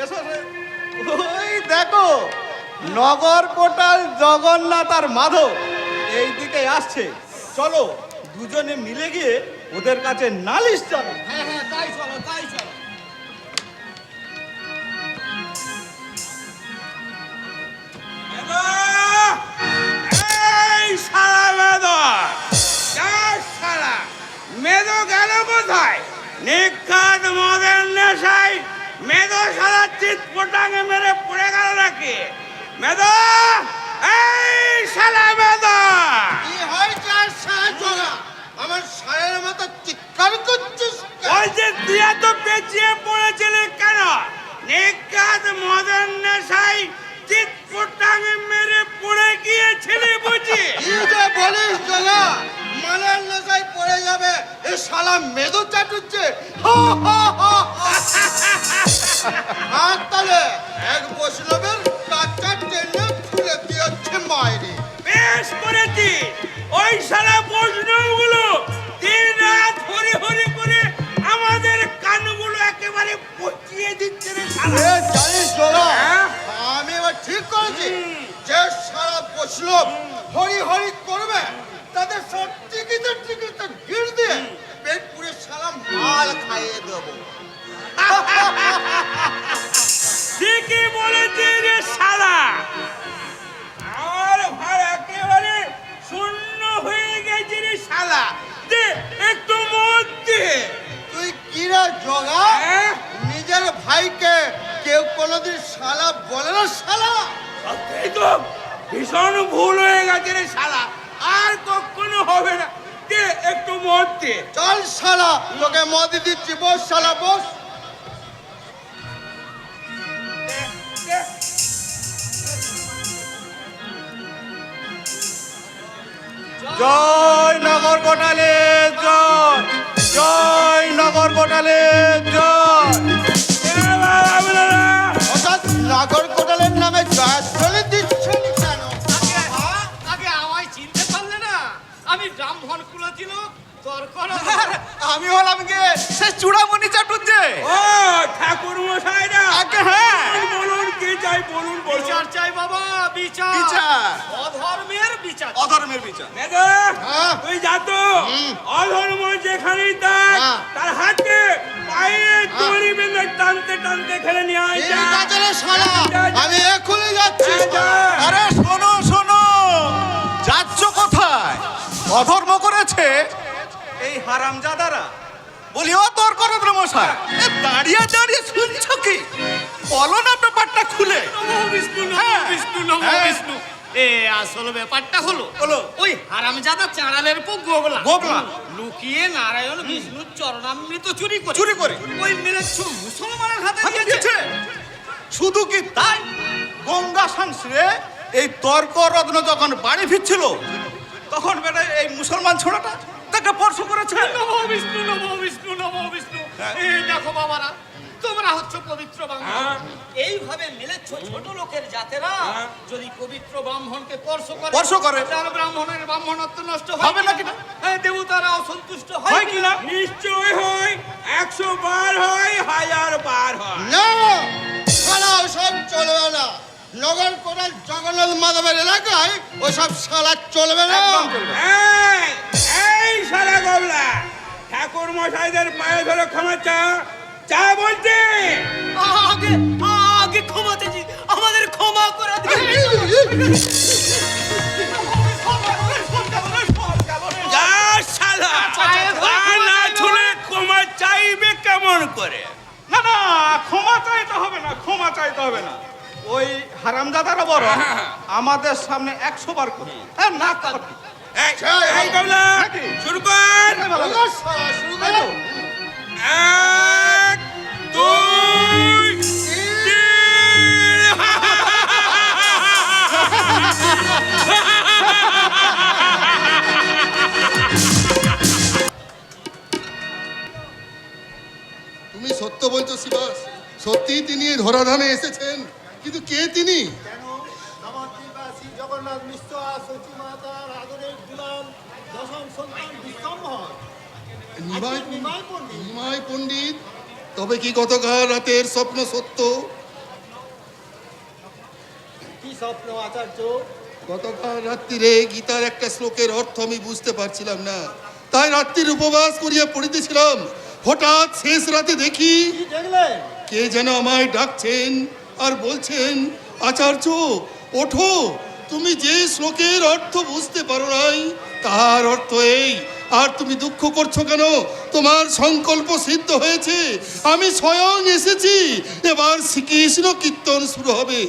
[SPEAKER 6] এসো ওই দেখো নগর কোটাল জগন্নাথ আর মাধব এই দিকে আসছে। চলো দুজনে মিলে গিয়ে ওদের কাছে নালিশ চালাও।
[SPEAKER 2] হ্যাঁ হ্যাঁ তাই চলো তাই চলো।
[SPEAKER 9] এই শালা মেদো, শালা মেদো গেল কোথায়? নিখাত মদের নেশায় মেদো শালা চিৎ পটাঙে মেরে পড়ে গেল নাকি? মেদো, এই শালা মেদো,
[SPEAKER 5] কি হয়েছে সাজা? আমার সায়ের মতো চিৎকার করছিস
[SPEAKER 9] ওই যে তুই এত পেঁচিয়ে পড়েছিলি কেন? নিখাত মদের নেশায় চিৎ পটাঙে মেরে পড়ে গিয়েছিলি বুঝি?
[SPEAKER 5] কি যে বলিস জলা? মালের নেশায় পড়ে যাবে এ শালা মেদো চাটুচ্ছে। আর তাহলে এক বৈষ্ণবের কাঁচা টেনে খুলে দিয়েছে মায়েরে।
[SPEAKER 9] বেশ করেছিস। ওই শালা বৈষ্ণবগুলো দিন রাত হরি হরি করে আমাদের কানগুলো একেবারে পচিয়ে দিচ্ছে রে শালা।
[SPEAKER 5] এ জানিস জলা,
[SPEAKER 9] হ্যাঁ?
[SPEAKER 5] আমি এবার ঠিক করেছি যে সারা বৈষ্ণব হরি হরি করবে তাদের সব টিকিতে টিকিতে গির দিয়ে পেট পুরে সারা মাল খাইয়ে দেবো।
[SPEAKER 9] ঠিকই বলেছিস রে শালা। আমার ঘর একেবারে শূন্য হয়ে গেছে রে শালা। দে একটু মদ দে।
[SPEAKER 5] তুই কিরা জগা?
[SPEAKER 9] হ্যাঁ?
[SPEAKER 5] নিজের ভাইকে কেউ কোনোদিন শালা বলে না শালা?
[SPEAKER 9] এই তো ভীষণ ভুল হয়ে গেছে রে শালা, আর কখনো হবে না। দে একটু মদ দে।
[SPEAKER 5] চল শালা, তোকে মদ দিচ্ছি, বস শালা বস।
[SPEAKER 9] দে।
[SPEAKER 6] জয় নগর কোটালে জয়, জয় নগর কোটালে জয়।
[SPEAKER 5] অর্থাৎ নাগর কোটালের নামে জয়ধ্বনি দিচ্ছেন কেন?
[SPEAKER 2] আগে আমায় চিনতে পারলে না? আমি ব্রাহ্মণ কুলছিল তর্ক
[SPEAKER 6] আমি হলাম গে সে চূড়ামণি চাটুচ্ছে।
[SPEAKER 9] ও ঠাকুর মশাইরা,
[SPEAKER 6] হ্যাঁ
[SPEAKER 9] বলুন কি চাই বলুন বলুন।
[SPEAKER 2] বিচার চাই বাবা, বিচার
[SPEAKER 6] বিচার।
[SPEAKER 2] অধর্মের বিচার।
[SPEAKER 6] অধর্মের বিচার।
[SPEAKER 9] মেঘা,
[SPEAKER 5] হ্যাঁ।
[SPEAKER 9] তুই যা তো অধর্ম যেখানেই থাক
[SPEAKER 5] হ্যাঁ।
[SPEAKER 9] তার হাতে পায়ে দড়ি বেঁধে টানতে টানতে খেলে নিয়ে আয় যা।
[SPEAKER 5] ঠিক আছে রে শালা, আমি এক্ষুনি যাচ্ছি।
[SPEAKER 9] যা।
[SPEAKER 6] আরে শোনো শোনো, যাচ্ছ কোথায়? অধর্ম করেছে এই হারামজাদারা। বলি ও তোর করদ্র মশাই, এ দাঁড়িয়ে দাঁড়িয়ে শুনছো কি? বলো না ব্যাপারটা খুলে।
[SPEAKER 2] নমো বিষ্ণু নমো
[SPEAKER 6] হ্যাঁ।
[SPEAKER 2] বিষ্ণু নমো
[SPEAKER 6] হ্যাঁ।
[SPEAKER 2] বিষ্ণু। এ আসল ব্যাপারটা হলো
[SPEAKER 6] হলো?
[SPEAKER 2] ওই হারামজাদা চাঁড়ালের পর গোবলা
[SPEAKER 6] গোবলা।
[SPEAKER 2] লুকিয়ে নারায়ণ বিষ্ণুর চরণামৃত চুরি করে
[SPEAKER 6] চুরি করে?
[SPEAKER 2] ওই মিলেচ্ছ মুসলমানের হাতে
[SPEAKER 6] হাতে
[SPEAKER 2] দিয়েছে।
[SPEAKER 6] দিয়েছে। শুধু কি তাই, গঙ্গা সাংসরে এই তর্ক রত্ন যখন বাড়ি ফিরছিল তখন বেটা এই মুসলমান ছোড়াটা তাকে স্পর্শ করেছে।
[SPEAKER 2] নমো বিষ্ণু নমো বিষ্ণু নমো বিষ্ণু। এই দেখো বাবারা, তোমরা হচ্ছে পবিত্র ব্রাহ্মণ, এইভাবে মিলেচ্ছ ছোট লোকের জাতেরা যদি পবিত্র ব্রাহ্মণকে স্পর্শ করে তাহলে ব্রাহ্মণের ব্রাহ্মণত্ব নষ্ট
[SPEAKER 6] হবে নাকি না?
[SPEAKER 2] দেবতারা অসন্তুষ্ট
[SPEAKER 6] হয়
[SPEAKER 2] হয়
[SPEAKER 6] কি না?
[SPEAKER 9] নিশ্চয় হয়, 100 বার হয়, 1000 বার হয়।
[SPEAKER 5] না শালা, ওসব চলবে না। নগর কোটাল জগন্নাথ মাধবের এলাকায় ওসব শালা চলবে না।
[SPEAKER 9] এই শালা গোবলা,
[SPEAKER 11] ঠাকুর মশাইদের পায়ে ধরে ক্ষমা চা চা বলছে।
[SPEAKER 10] আগে আগে ক্ষমাতে জি, আমাদের ক্ষমা করে দিন।
[SPEAKER 11] যা শালা, আর না শুনে ক্ষমা চাইবে কেমন করে?
[SPEAKER 6] না না, ক্ষমা চাইতে হবে না, ক্ষমা চাইতে হবে না। ওই হারামজাদারা বড় আমাদের সামনে 100 বার করে না কর।
[SPEAKER 11] এই কমলা, শুরু কর। 1 2
[SPEAKER 5] তুমি সত্য বলছো শিবাস, সত্যি তিনি এই ধরাধামে এসেছেন, কিন্তু কে তিনি?
[SPEAKER 6] কেন নবদ্বীপবাসী জগন্নাথ মিশ্র সচি মাতার আদরের গুলাম দশম সন্তান বিশ্বম্ভর
[SPEAKER 5] নিমাই পণ্ডিত। তবে কি গতকাল রাতের স্বপ্ন সত্য?
[SPEAKER 6] কি স্বপ্ন আচার্য?
[SPEAKER 5] গতকাল রাত্রিরে গীতার একটা শ্লোকের অর্থ আমি বুঝতে পারছিলাম না, তাই রাত্রির উপবাস করিয়া পড়িতেছিলাম। হঠাৎ শেষ রাতে দেখি
[SPEAKER 6] কি দেখলেন?
[SPEAKER 5] কে যেন আমায় ডাকছেন আর বলছেন, আচার্য ওঠো, তুমি যে শ্লোকের অর্থ বুঝতে পারো নাই তার অর্থ এই। আর তুমি দুঃখ করছো কেন? তোমার সংকল্প সিদ্ধ হয়েছে, আমি স্বয়ং এসেছি, এবার শ্রীকৃষ্ণ কীর্তন শুরু হবে।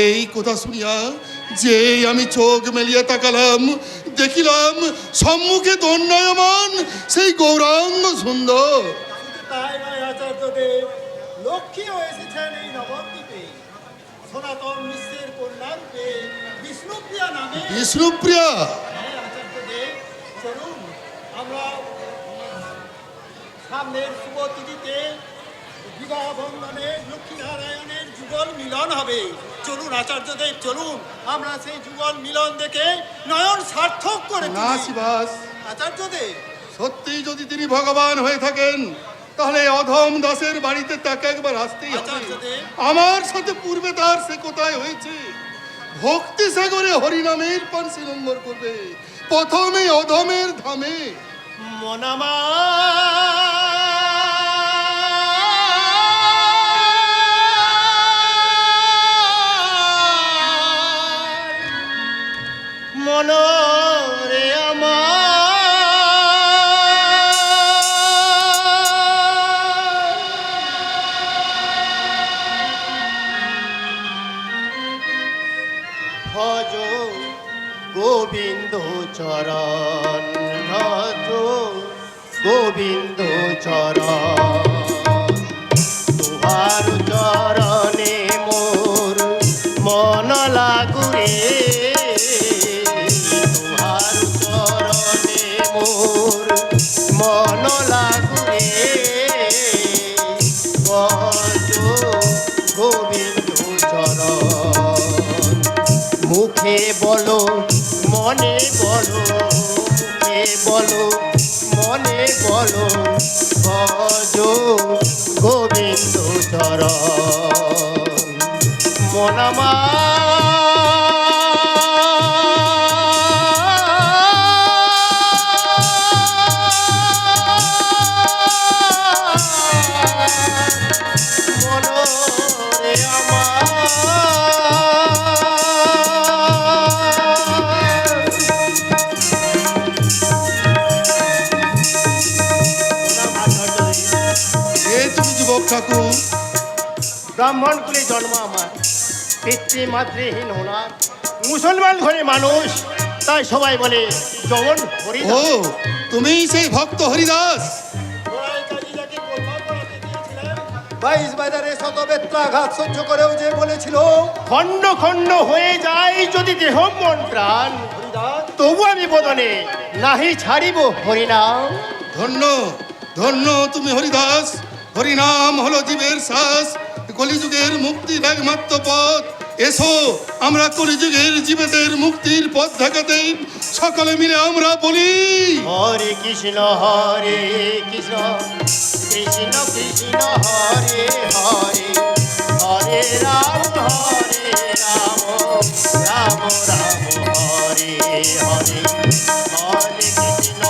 [SPEAKER 5] এই কথা শুনিয়া যে আমি চোখ মেলিয়া তাকালাম, দেখিলাম সম্মুখে দণ্ডায়মান সেই গৌরাঙ্গ সুন্দর।
[SPEAKER 6] তাই নয় আচার্যদেব, লক্ষ্মীও এসেছেন এই নবদ্বীপে, সনাতন মিশ্রের কন্যারূপে বিষ্ণুপ্রিয়া নামে।
[SPEAKER 5] বিষ্ণুপ্রিয়া?
[SPEAKER 6] হ্যাঁ আচার্যদেব, চলুন আমরা সামনের শুভ তিথিতে বিবাহ বন্ধনে লক্ষ্মীনারায়ণের যুগল মিলন হবে। চলুন আচার্যদেব, চলুন আমরা সেই যুগল মিলন দেখে নয়ন সার্থক করে
[SPEAKER 5] না
[SPEAKER 6] তুলি।
[SPEAKER 5] শিবাস,
[SPEAKER 6] আচার্যদেব,
[SPEAKER 5] সত্যি যদি তিনি ভগবান হয়ে থাকেন তাহলে অধম দাসের বাড়িতে তাকে একবার আসতেই হবে।
[SPEAKER 6] আচার্যদেব।
[SPEAKER 5] আমার সাথে পূর্বে তার সে কোথায় হয়েছে? ভক্তি সাগরে হরিনামের পান সে নম্বর করবে, প্রথমে অধমের ধামে।
[SPEAKER 6] মনামা মনরে ভজ গোবিন্দ চরণ, ভজ গোবিন্দ চরণ, তুহার চরণে মোর মন লাগুরে, তুহার চরণে মোর মন লাগুরে, ভজ গোবিন্দ চরণ। মুখে বলো মনে বলো, মুখে বলো মনে বলো, ভজ গোবিন্দ চরণ। মনামা মনরে
[SPEAKER 5] এ তুমি যুবক ঠাকুর,
[SPEAKER 6] ব্রাহ্মণ কুলে জন্ম আমার, পিতৃমাতৃহীন হোনার, মুসলমান ঘরে মানুষ, তাই সবাই বলে জমন
[SPEAKER 5] ও
[SPEAKER 6] হরিদাস।
[SPEAKER 5] তুমি সেই ভক্ত হরিদাস?
[SPEAKER 6] 22 বাজারে শত বেত্রাঘাত সহ্য করেও যে বলেছিল, খণ্ড খণ্ড হয়ে যায় যদি দেহ মন প্রাণ, তবু আমি বদনে নাহি ছাড়িব হরিনাম।
[SPEAKER 5] ধন্য ধন্য তুমি হরিদাস। হরিনাম হলো জীবের শ্বাস, কলিযুগের মুক্তির একমাত্র পথ। এসো আমরা কলিযুগের জীবেদের মুক্তির পথ দেখাতে সকলে মিলে আমরা বলি,
[SPEAKER 6] হরে কৃষ্ণ কৃষ্ণ কৃষ্ণ হরে হরে, হরে রাম রাম রাম হরে হরে, হরে কৃষ্ণ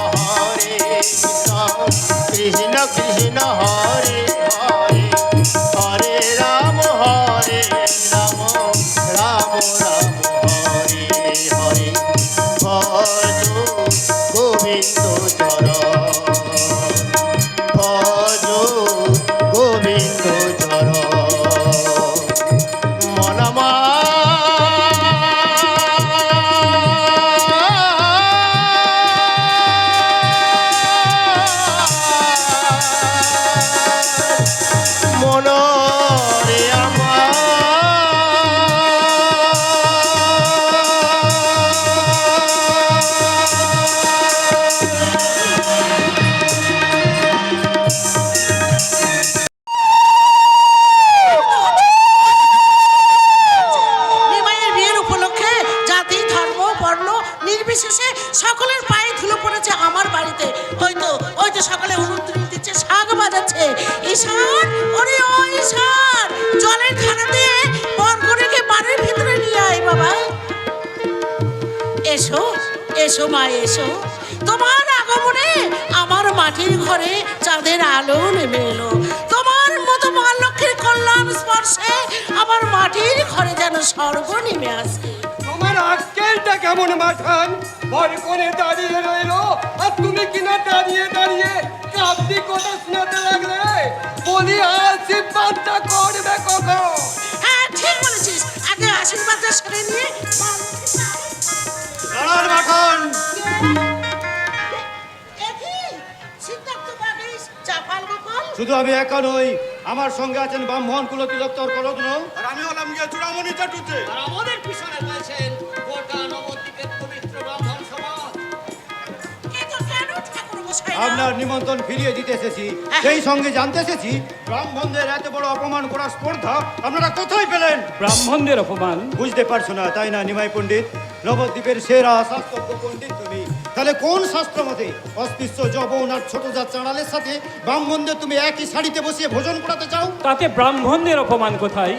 [SPEAKER 6] কৃষ্ণ কৃষ্ণ কৃষ্ণ হরে হরে হরে রাম রাম রাম হরে হরে ভজ গোবিন্দ চরণ ভজ গোবিন্দ চরণ মনমা মনরে আমার
[SPEAKER 8] নিমাইয়ের বিয়ের উপলক্ষে জাতি ধর্ম বর্ণ নির্বিশেষে সকলের পায়ে ধুলো পড়েছে আমার বাড়িতে। ওই তো সকলে উলুধ্বনি দিচ্ছে, শাঁখ বাজাচ্ছে। ঈশান, ওরে ও ঈশান, জলের ধারা দিয়ে বরকনেকে বাড়ির ভিতরে নিয়ে আয় বাবা। এসো এসো মা এসো, তোমার আগমনে আমার মাটির ঘরে চাঁদের আলো নেমে এলো। তোমার মতো মা লক্ষ্মীর কল্যাণ স্পর্শে আমার মাটির ঘরে যেন স্বর্গ নেমে আসে।
[SPEAKER 9] তোমার আক্কেলটা কেমন মাঠান? বরকনে দাঁড়িয়ে রইলো আর তুমি কিনা দাঁড়িয়ে দাঁড়িয়ে কাব্যি কথা শোনাতে লাগলে। বলি আশীর্বাদটা করবে কখন?
[SPEAKER 8] হ্যাঁ ঠিক বলেছিস, আগে আশীর্বাদটা সেরে নিয়ে
[SPEAKER 1] দাঁড়ান মাখন।
[SPEAKER 8] সিদ্ধার্থ বাগিস চাপাল গোপাল।
[SPEAKER 1] শুধু আমি একা নই, আমার সঙ্গে আছেন ব্রাহ্মণ কুলতিলোত্তর করদ্ন,
[SPEAKER 5] আর আমি হলাম গিয়ে চূড়ামণি চাটুতে।
[SPEAKER 2] আর আমাদের পিছনে রয়েছেন গোটা নবদ্বীপের পবিত্র ব্রাহ্মণ সমাজ।
[SPEAKER 8] কিন্তু কেন ঠাকুর মশাই
[SPEAKER 1] আপনার নিমন্ত্রণ ফিরিয়ে দিতে এসেছি, সেই সঙ্গে জানতে এসেছি ব্রাহ্মণদের এত বড় অপমান করার স্পর্ধা আপনারা কোথায় পেলেন?
[SPEAKER 12] ব্রাহ্মণদের অপমান?
[SPEAKER 1] বুঝতে পারছো না তাই না নিমাই পণ্ডিত? নবদ্বীপের সেরা শাস্ত্রজ্ঞ পণ্ডিত তুমি, তাহলে কোন শাস্ত্র মতে অস্পৃশ্য যবন আর ছোট জাত চাঁড়ালের সাথে ব্রাহ্মণদের তুমি একই শাড়িতে বসিয়ে ভোজন করাতে চাও?
[SPEAKER 12] তাতে ব্রাহ্মণদের অপমান কোথায়?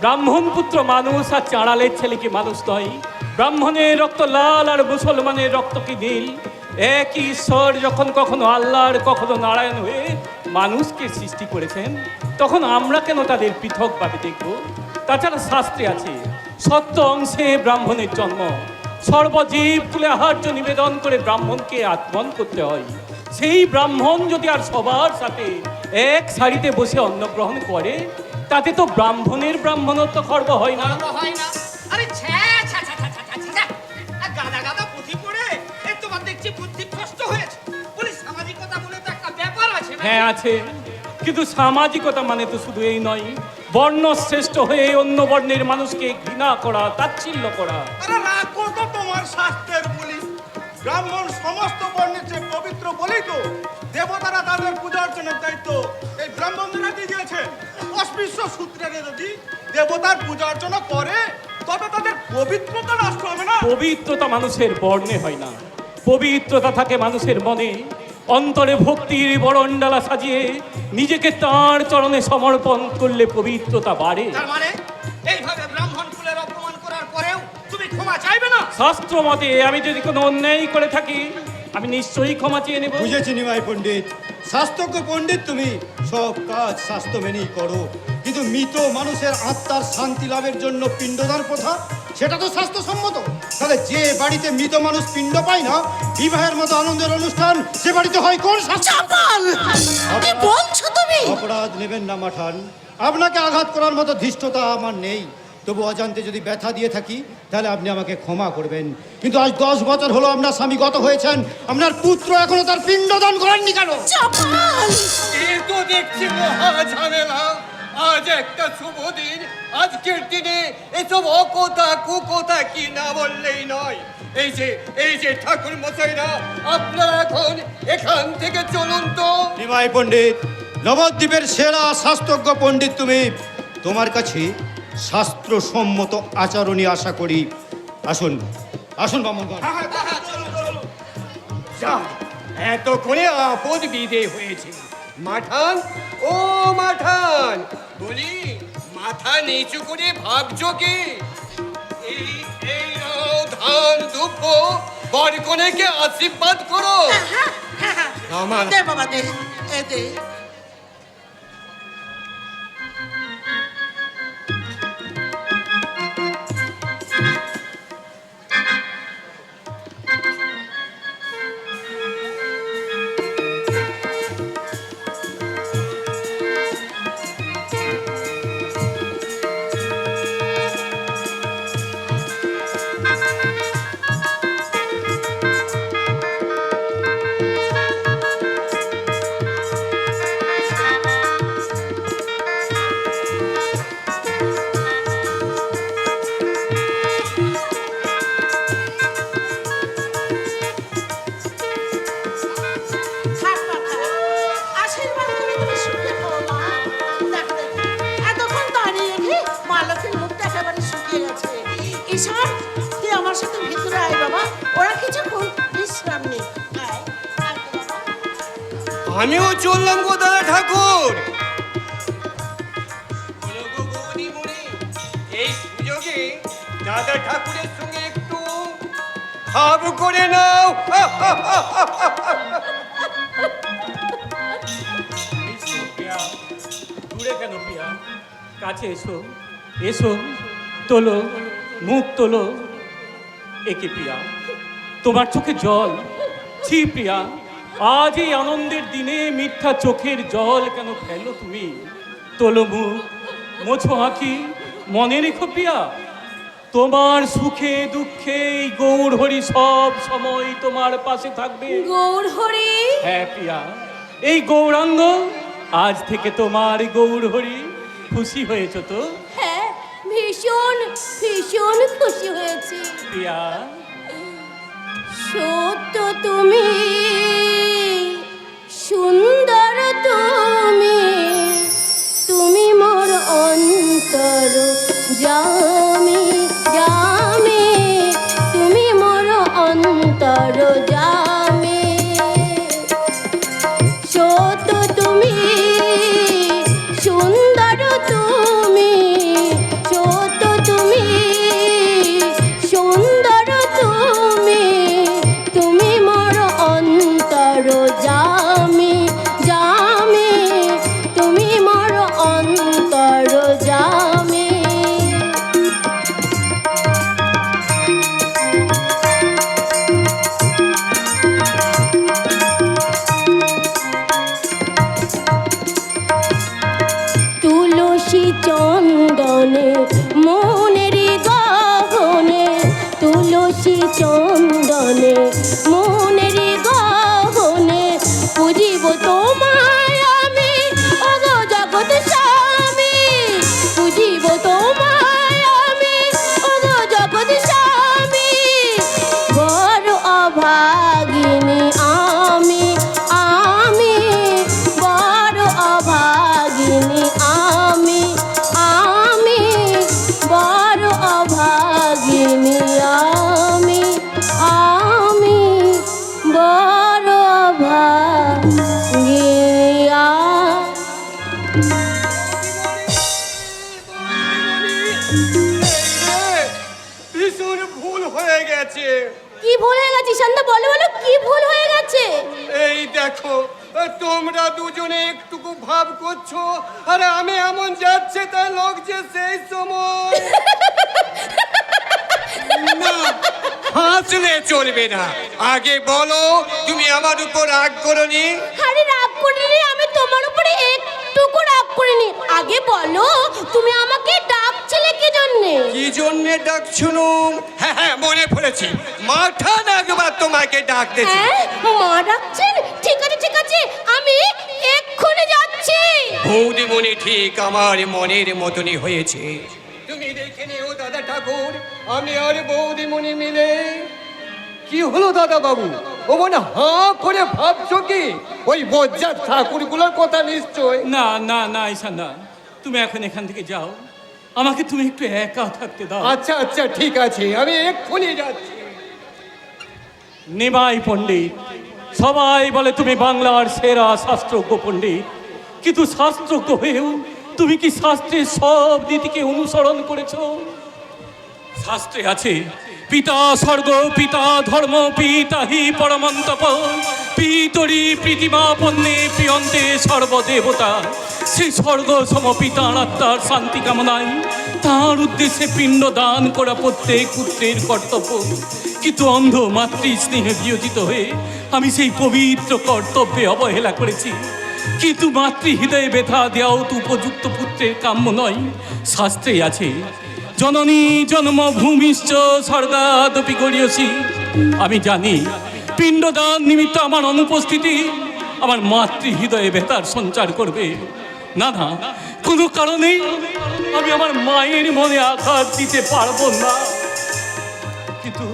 [SPEAKER 12] ব্রাহ্মণ পুত্র মানুষ আর চাঁড়ালের ছেলে কি মানুষ নয়? ব্রাহ্মণের রক্ত লাল আর মুসলমানের রক্ত কি নীল? একই ঈশ্বর যখন কখনো আল্লাহর কখনো নারায়ণ হয়ে মানুষকে সৃষ্টি করেছেন, তখন আমরা কেন তাদের পৃথকভাবে দেখব? তাছাড়া শাস্ত্রে আছে সত্য অংশে ব্রাহ্মণের জন্ম, সর্বজীব তুলে আহার্য নিবেদন করে ব্রাহ্মণকে আত্মন করতে হয়। সেই ব্রাহ্মণ যদি আর সবার সাথে এক সারিতে বসে অন্ন গ্রহণ করে, তাতে তো ব্রাহ্মণের ব্রাহ্মণত্ব খর্ব হয় না।
[SPEAKER 2] হয় না? আরে ছ্যা ছ্যা ছ্যা ছ্যা ছ্যা ছ্যা ছ্যা। আর গাদা গাদা পুঁথি পড়ে এ তোমার দেখছি বুদ্ধি ভ্রষ্ট হয়েছে। বলি সামাজিকতা বলে তো একটা ব্যাপার আছে না?
[SPEAKER 12] হ্যাঁ আছে, কিন্তু সামাজিকতা মানে তো শুধু এই নয়, বর্ণ শ্রেষ্ঠ হয়ে অন্য বর্ণের মানুষকে ঘৃণা করা, তাচ্ছিল্য করা।
[SPEAKER 5] আরে রাখো তো তোমার শাস্ত্রের বলি। ব্রাহ্মণ সমস্ত বর্ণের চেয়ে পবিত্র বলেই তো দেবতারা তাদের পূজা অর্চনের দায়িত্ব এই ব্রাহ্মণরা দিয়ে দিয়েছে। অস্পৃশ্য সূত্রে যদি দেবতার পূজা অর্চনা করে তবে তাদের পবিত্রতা নষ্ট হবে না।
[SPEAKER 12] পবিত্রতা মানুষের বর্ণে হয় না, পবিত্রতা থাকে মানুষের মনে। অন্তরে ভক্তির বরণডালা সাজিয়ে নিজেকে তাঁর চরণে সমর্পণ করলে পবিত্রতা বাড়ে।
[SPEAKER 2] তার মানে এইভাবে ব্রাহ্মণ কুলের অপমান করার পরেও তুমি ক্ষমা চাইবে না?
[SPEAKER 12] শাস্ত্র মতে আমি যদি কোনো অন্যায় করে থাকি, আমি নিশ্চয়ই ক্ষমা চেয়ে নেব।
[SPEAKER 1] বুঝেছি নিমাই পণ্ডিত, শাস্ত্রজ্ঞ পণ্ডিত তুমি, সব কাজ শাস্ত্র মেনেই করো, কিন্তু মৃত মানুষের আত্মার শান্তি লাভের জন্য পিণ্ডদান প্রথা, সেটা তো স্বাস্থ্যসম্মত। তাহলে যে বাড়িতে মৃত মানুষ পিণ্ড পায় না, বিবাহের মতো আনন্দের অনুষ্ঠান, সে বাড়িতে হয় কোন শাস্ত্র?
[SPEAKER 8] চাপাল, কি বলছো তুমি?
[SPEAKER 1] অপরাধ নেবেন না মাঠান, আপনাকে আঘাত করার মতো ধৃষ্টতা আমার নেই। তবু অজান্তে যদি ব্যথা দিয়ে থাকি তাহলে আপনি আমাকে ক্ষমা করবেন। কিন্তু আজ 10 বছর হলো আপনার স্বামী গত হয়েছেন, আপনার পুত্র এখনো তার পিণ্ডদান করেননি কেন?
[SPEAKER 8] চাপাল,
[SPEAKER 9] এ তো দেখছি মহা ঝামেলা। আজ একটা শুভ দিন, আজকের দিনে এসব অকথা কুকথা কি না বললেই নয়। এই যে ঠাকুর মশাইরা, আপনারা এখন এখান থেকে চলুন তো।
[SPEAKER 1] নিমাই পণ্ডিত, নবদ্বীপের সেরা শাস্ত্রজ্ঞ পণ্ডিত তুমি, তোমার কাছে শাস্ত্রসম্মত আচরণই আশা করি। আসুন আসুন বামনগণ।
[SPEAKER 9] যা, এতক্ষণে আপদ বিদে হয়েছে। মাঠান, ও মাঠান, বলি মাথা নিচু করে ভাবছো কি? এই নাও ধান দুব্ব, বরকনেকে আশীর্বাদ করো। আমার
[SPEAKER 8] দে বাবা দে, এ দে। থাক মাথা, আশীর্বাদ করে তুমি শুকিয়ে পড়ো মা। দেখো দেখো, এতক্ষণ দাঁড়িয়ে রেখে মা লক্ষ্মীর মুখটা একেবারে শুকিয়ে গেছে। ঈশান, তুই আমার সাথে ভিতরে আয় বাবা, ওরা কিছুক্ষণ বিশ্রাম নেই। আয়, আয় তো বাবা।
[SPEAKER 9] আমিও চললাম গো দাদা ঠাকুর। বলো গো বৌদিমণি, এই সুযোগে দাদা ঠাকুরের সঙ্গে একটু ভাব করে নাও।
[SPEAKER 12] এসো প্রিয়া, দূরে কেন প্রিয়া, কাছে এসো, এসো, তোলো, মুখ তোলো। একে প্রিয়া, তোমার চোখে জল? ছি প্রিয়া, আজ এই আনন্দের দিনে মিথ্যা চোখের জল কেন ফেলো তুমি? তোলো মুখ, মোছো আঁখি, মনে রেখো প্রিয়া, তোমার সুখে দুঃখে এই গৌর হরি সব সময় তোমার পাশে থাকবে।
[SPEAKER 3] গৌর হরি,
[SPEAKER 12] হ্যাঁ প্রিয়া, এই গৌরাঙ্গ আজ থেকে তোমার গৌর হরি। খুশি হয়েছ তো
[SPEAKER 3] হ্যাঁ ভীষণ ভীষণ খুশি হয়েছি।
[SPEAKER 12] প্রিয়া?
[SPEAKER 3] সত্য তুমি, সুন্দর তুমি, তুমি মোর অন্তর জামি জামি, তুমি মোর অন্তর জামি। সত্য তুমি, সুন্দর তুমি, সত্য তুমি, সুন্দর তুমি, তুমি মোর অন্তর জামি জামি, তুমি মোর অন্তর জামি। তুলসী চন্দনে মনের গহনে, তুলসী চন্দনে মনের গহনে, পুজিব তোমায় আমি ওগো জগৎ স্বামী, পুজিব তোমায় আমি ওগো জগৎ স্বামী। বড় অভাগিনী আমি আমি, বড় অভাগিনী আমি আমি, বড় অভাগিনী আমি আমি, বড় অভাগিনী
[SPEAKER 9] ভীষণ ভুল হয়ে গেছে।
[SPEAKER 3] কি ভুল হয়ে গেছে সন্ধ্যা? বলো বলো, কি ভুল হয়ে গেছে?
[SPEAKER 9] এই দেখো, তোমরা দুজনে একটুকু ভাব করছো, আর আমি এমন যাচ্ছে তা লোক যে সেই সময় না, হাসলে চলবে না। আগে বলো, তুমি আমার উপর রাগ করনি?
[SPEAKER 3] আরে রাগ করিনি, আমি তোমার উপরে একটুকু রাগ করিনি। আগে বলো, তুমি আমাকে ডাকছিলে কি জন্যে?
[SPEAKER 9] কি জন্যে ডাকছুনুম? হ্যাঁ হ্যাঁ, মনে পড়েছে, মাথা একবার তোমাকে ডাকতেছি।
[SPEAKER 3] হ্যাঁ, মা ডাকছেন? ঠিক আছে ঠিক আছে, আমি এক্ষুনি যাচ্ছি।
[SPEAKER 9] বৌদিমণি ঠিক আমার মনের মতনই হয়েছে। তুমি দেখে নিও দাদা ঠাকুর, আমি আর বৌদিমণি মিলে। কি হলো দাদা বাবু? ও মনে হাঁ করে ভাবছো কি ওই বজ্জাত ঠাকুরগুলোর কথা নিশ্চয়?
[SPEAKER 12] না না না ঈশান না, তুমি এখন এখান থেকে যাও, আমাকে তুমি একটু একা থাকতে দাও।
[SPEAKER 9] আচ্ছা আচ্ছা ঠিক আছে, আমি এক্ষুনি যাচ্ছি।
[SPEAKER 12] নিমাই পণ্ডিত, সবাই বলে তুমি বাংলার সেরা শাস্ত্রজ্ঞ পণ্ডিত, কিন্তু শাস্ত্রজ্ঞ হয়েও তুমি কি শাস্ত্রের সব নীতিকে অনুসরণ করেছো? শাস্ত্রে আছে পিতা স্বর্গ, পিতা ধর্ম, পিতা হি পরমন্তপ, পিতরি প্রীতিমা পণ্যে প্রিয়ন্তে সর্বদেবতা। সেই স্বর্গ সম পিতার আত্মার শান্তি কামনায় তাঁর উদ্দেশ্যে পিণ্ড দান করা প্রত্যেক পুত্রের কর্তব্য। কিন্তু অন্ধ মাতৃ স্নেহে বিয়োজিত হয়ে আমি সেই পবিত্র কর্তব্যে অবহেলা করেছি। কিন্তু মাতৃ হৃদয়ে ব্যথা দেওয়াও তো উপযুক্ত পুত্রের কাম্য নয়। শাস্ত্রে আছে, জননী জন্মভূমিশ্চ স্বর্গাদপি গড়িয়সী। আমি জানি পিণ্ডদান নিমিত্ত আমার অনুপস্থিতি আমার মাতৃ হৃদয়ে ব্যথার সঞ্চার করবে। না না, কোনো কারণেই আমি আমার মায়ের মনে আঘাত দিতে পারবো না। কিন্তু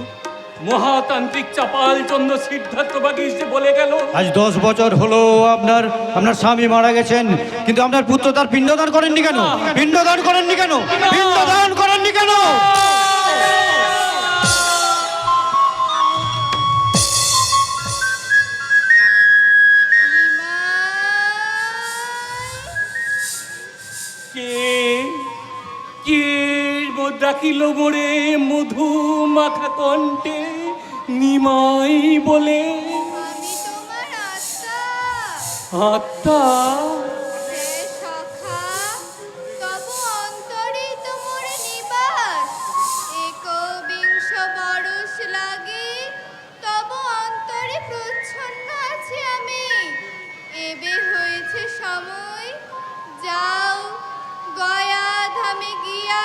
[SPEAKER 12] মহাতান্ত্রিক চাপাল চন্দ্র সিদ্ধার্থ বাগিশ যে বলে গেল,
[SPEAKER 1] আজ 10 বছর হলো আপনার স্বামী মারা গেছেন, কিন্তু আপনার পুত্র তার পিণ্ডদান করেননি কেন? পিণ্ডদান করেননি কেন? পিণ্ডদান করেননি কেন?
[SPEAKER 12] কে কে ডাকিল মোরে মধু মাখা কণ্ঠে নিমাই বলে?
[SPEAKER 3] আমি তোমার আত্মা।
[SPEAKER 12] আত্মা?
[SPEAKER 3] হে সখা, তবু অন্তরে তোমার নিবাস। একবিংশ বরষ লাগে, তবু অন্তরে প্রচ্ছন্ন আছি আমি। এবে হয়েছে সময়, যাও গয়া ধামে গিয়া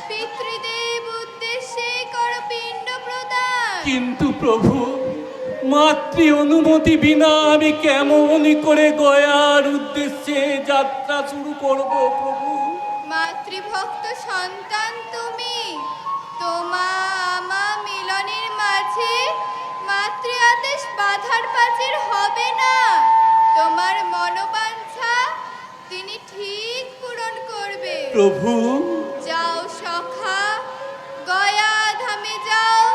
[SPEAKER 3] পিতৃদেব উদ্দেশ্যে কর পিণ্ড প্রদান।
[SPEAKER 12] কিন্তু প্রভু, মাতৃ অনুমতি বিনা আমি কেমন করে গয়ার উদ্দেশ্যে যাত্রা শুরু করব প্রভু?
[SPEAKER 3] মাতৃভক্ত সন্তান তুমি, তোমা আমা মিলনের মাঝে মাতৃ আদেশ বাধার প্রাচীর হবে না। তোমার মনোবাঞ্ছা তিনি ঠিক পূরণ করবে।
[SPEAKER 12] প্রভু,
[SPEAKER 3] যাও সখা, গয়া ধামে যাও।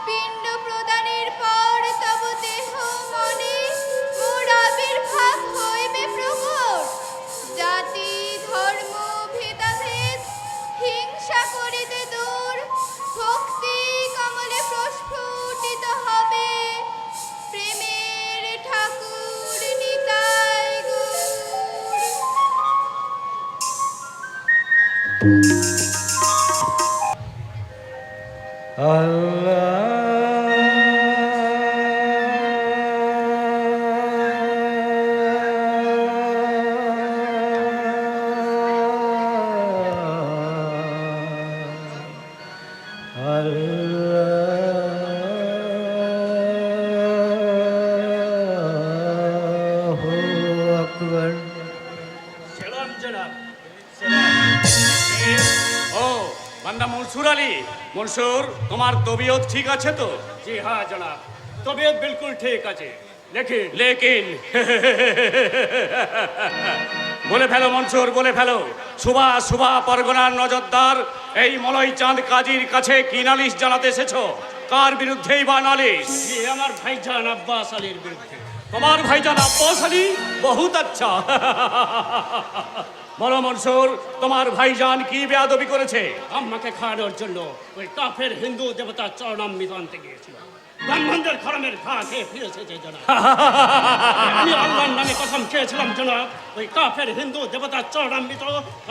[SPEAKER 3] পিণ্ড প্রদানের পর তব দেহ মনে মোর আবির্ভাব হইবে প্রকট। জাতি ধর্ম ভেদাভেদ হিংসা করিতে দূর, ভক্তি কমলে প্রস্ফুটিত হবে। প্রেমের ঠাকুর নিতাই গৌর।
[SPEAKER 2] সেলাম জনাব।
[SPEAKER 13] ও বান্দা মনসুর আলী, মনসুর, তোমার তবিয়ত ঠিক আছে তো?
[SPEAKER 2] জি হ্যাঁ জনাব, তবিয়ত বিলকুল ঠিক আছে। লেকিন
[SPEAKER 13] লেকিন বলে ফেলো মনসুর, বলে ফেলো। সুবা সুবা পরগনার নজরদার এই মলয় চাঁদ কাজীর কাছে কি নালিশ জানাতে এসেছো? কার বিরুদ্ধেই বা নালিশ?
[SPEAKER 2] জি আমার ভাইজান আব্বাস আলীর বিরুদ্ধে।
[SPEAKER 13] তোমার ভাইজান আব্বাস আলী? বহুত আচ্ছা। বলো মনসুর, তোমার ভাইজান কি বেয়াদবি করেছে?
[SPEAKER 2] আম্মাকে খাওয়ানোর জন্য ওই কাফের হিন্দু দেবতা চরণামৃত আনতে গিয়েছিল। ব্রাহ্মণদের খরমের ঘা খেয়ে ফিরেছে যে জনাব। আমি আল্লাহর নামে কসম খেয়েছিলাম জনাব, ওই কাফের হিন্দু দেবতা চরণামৃত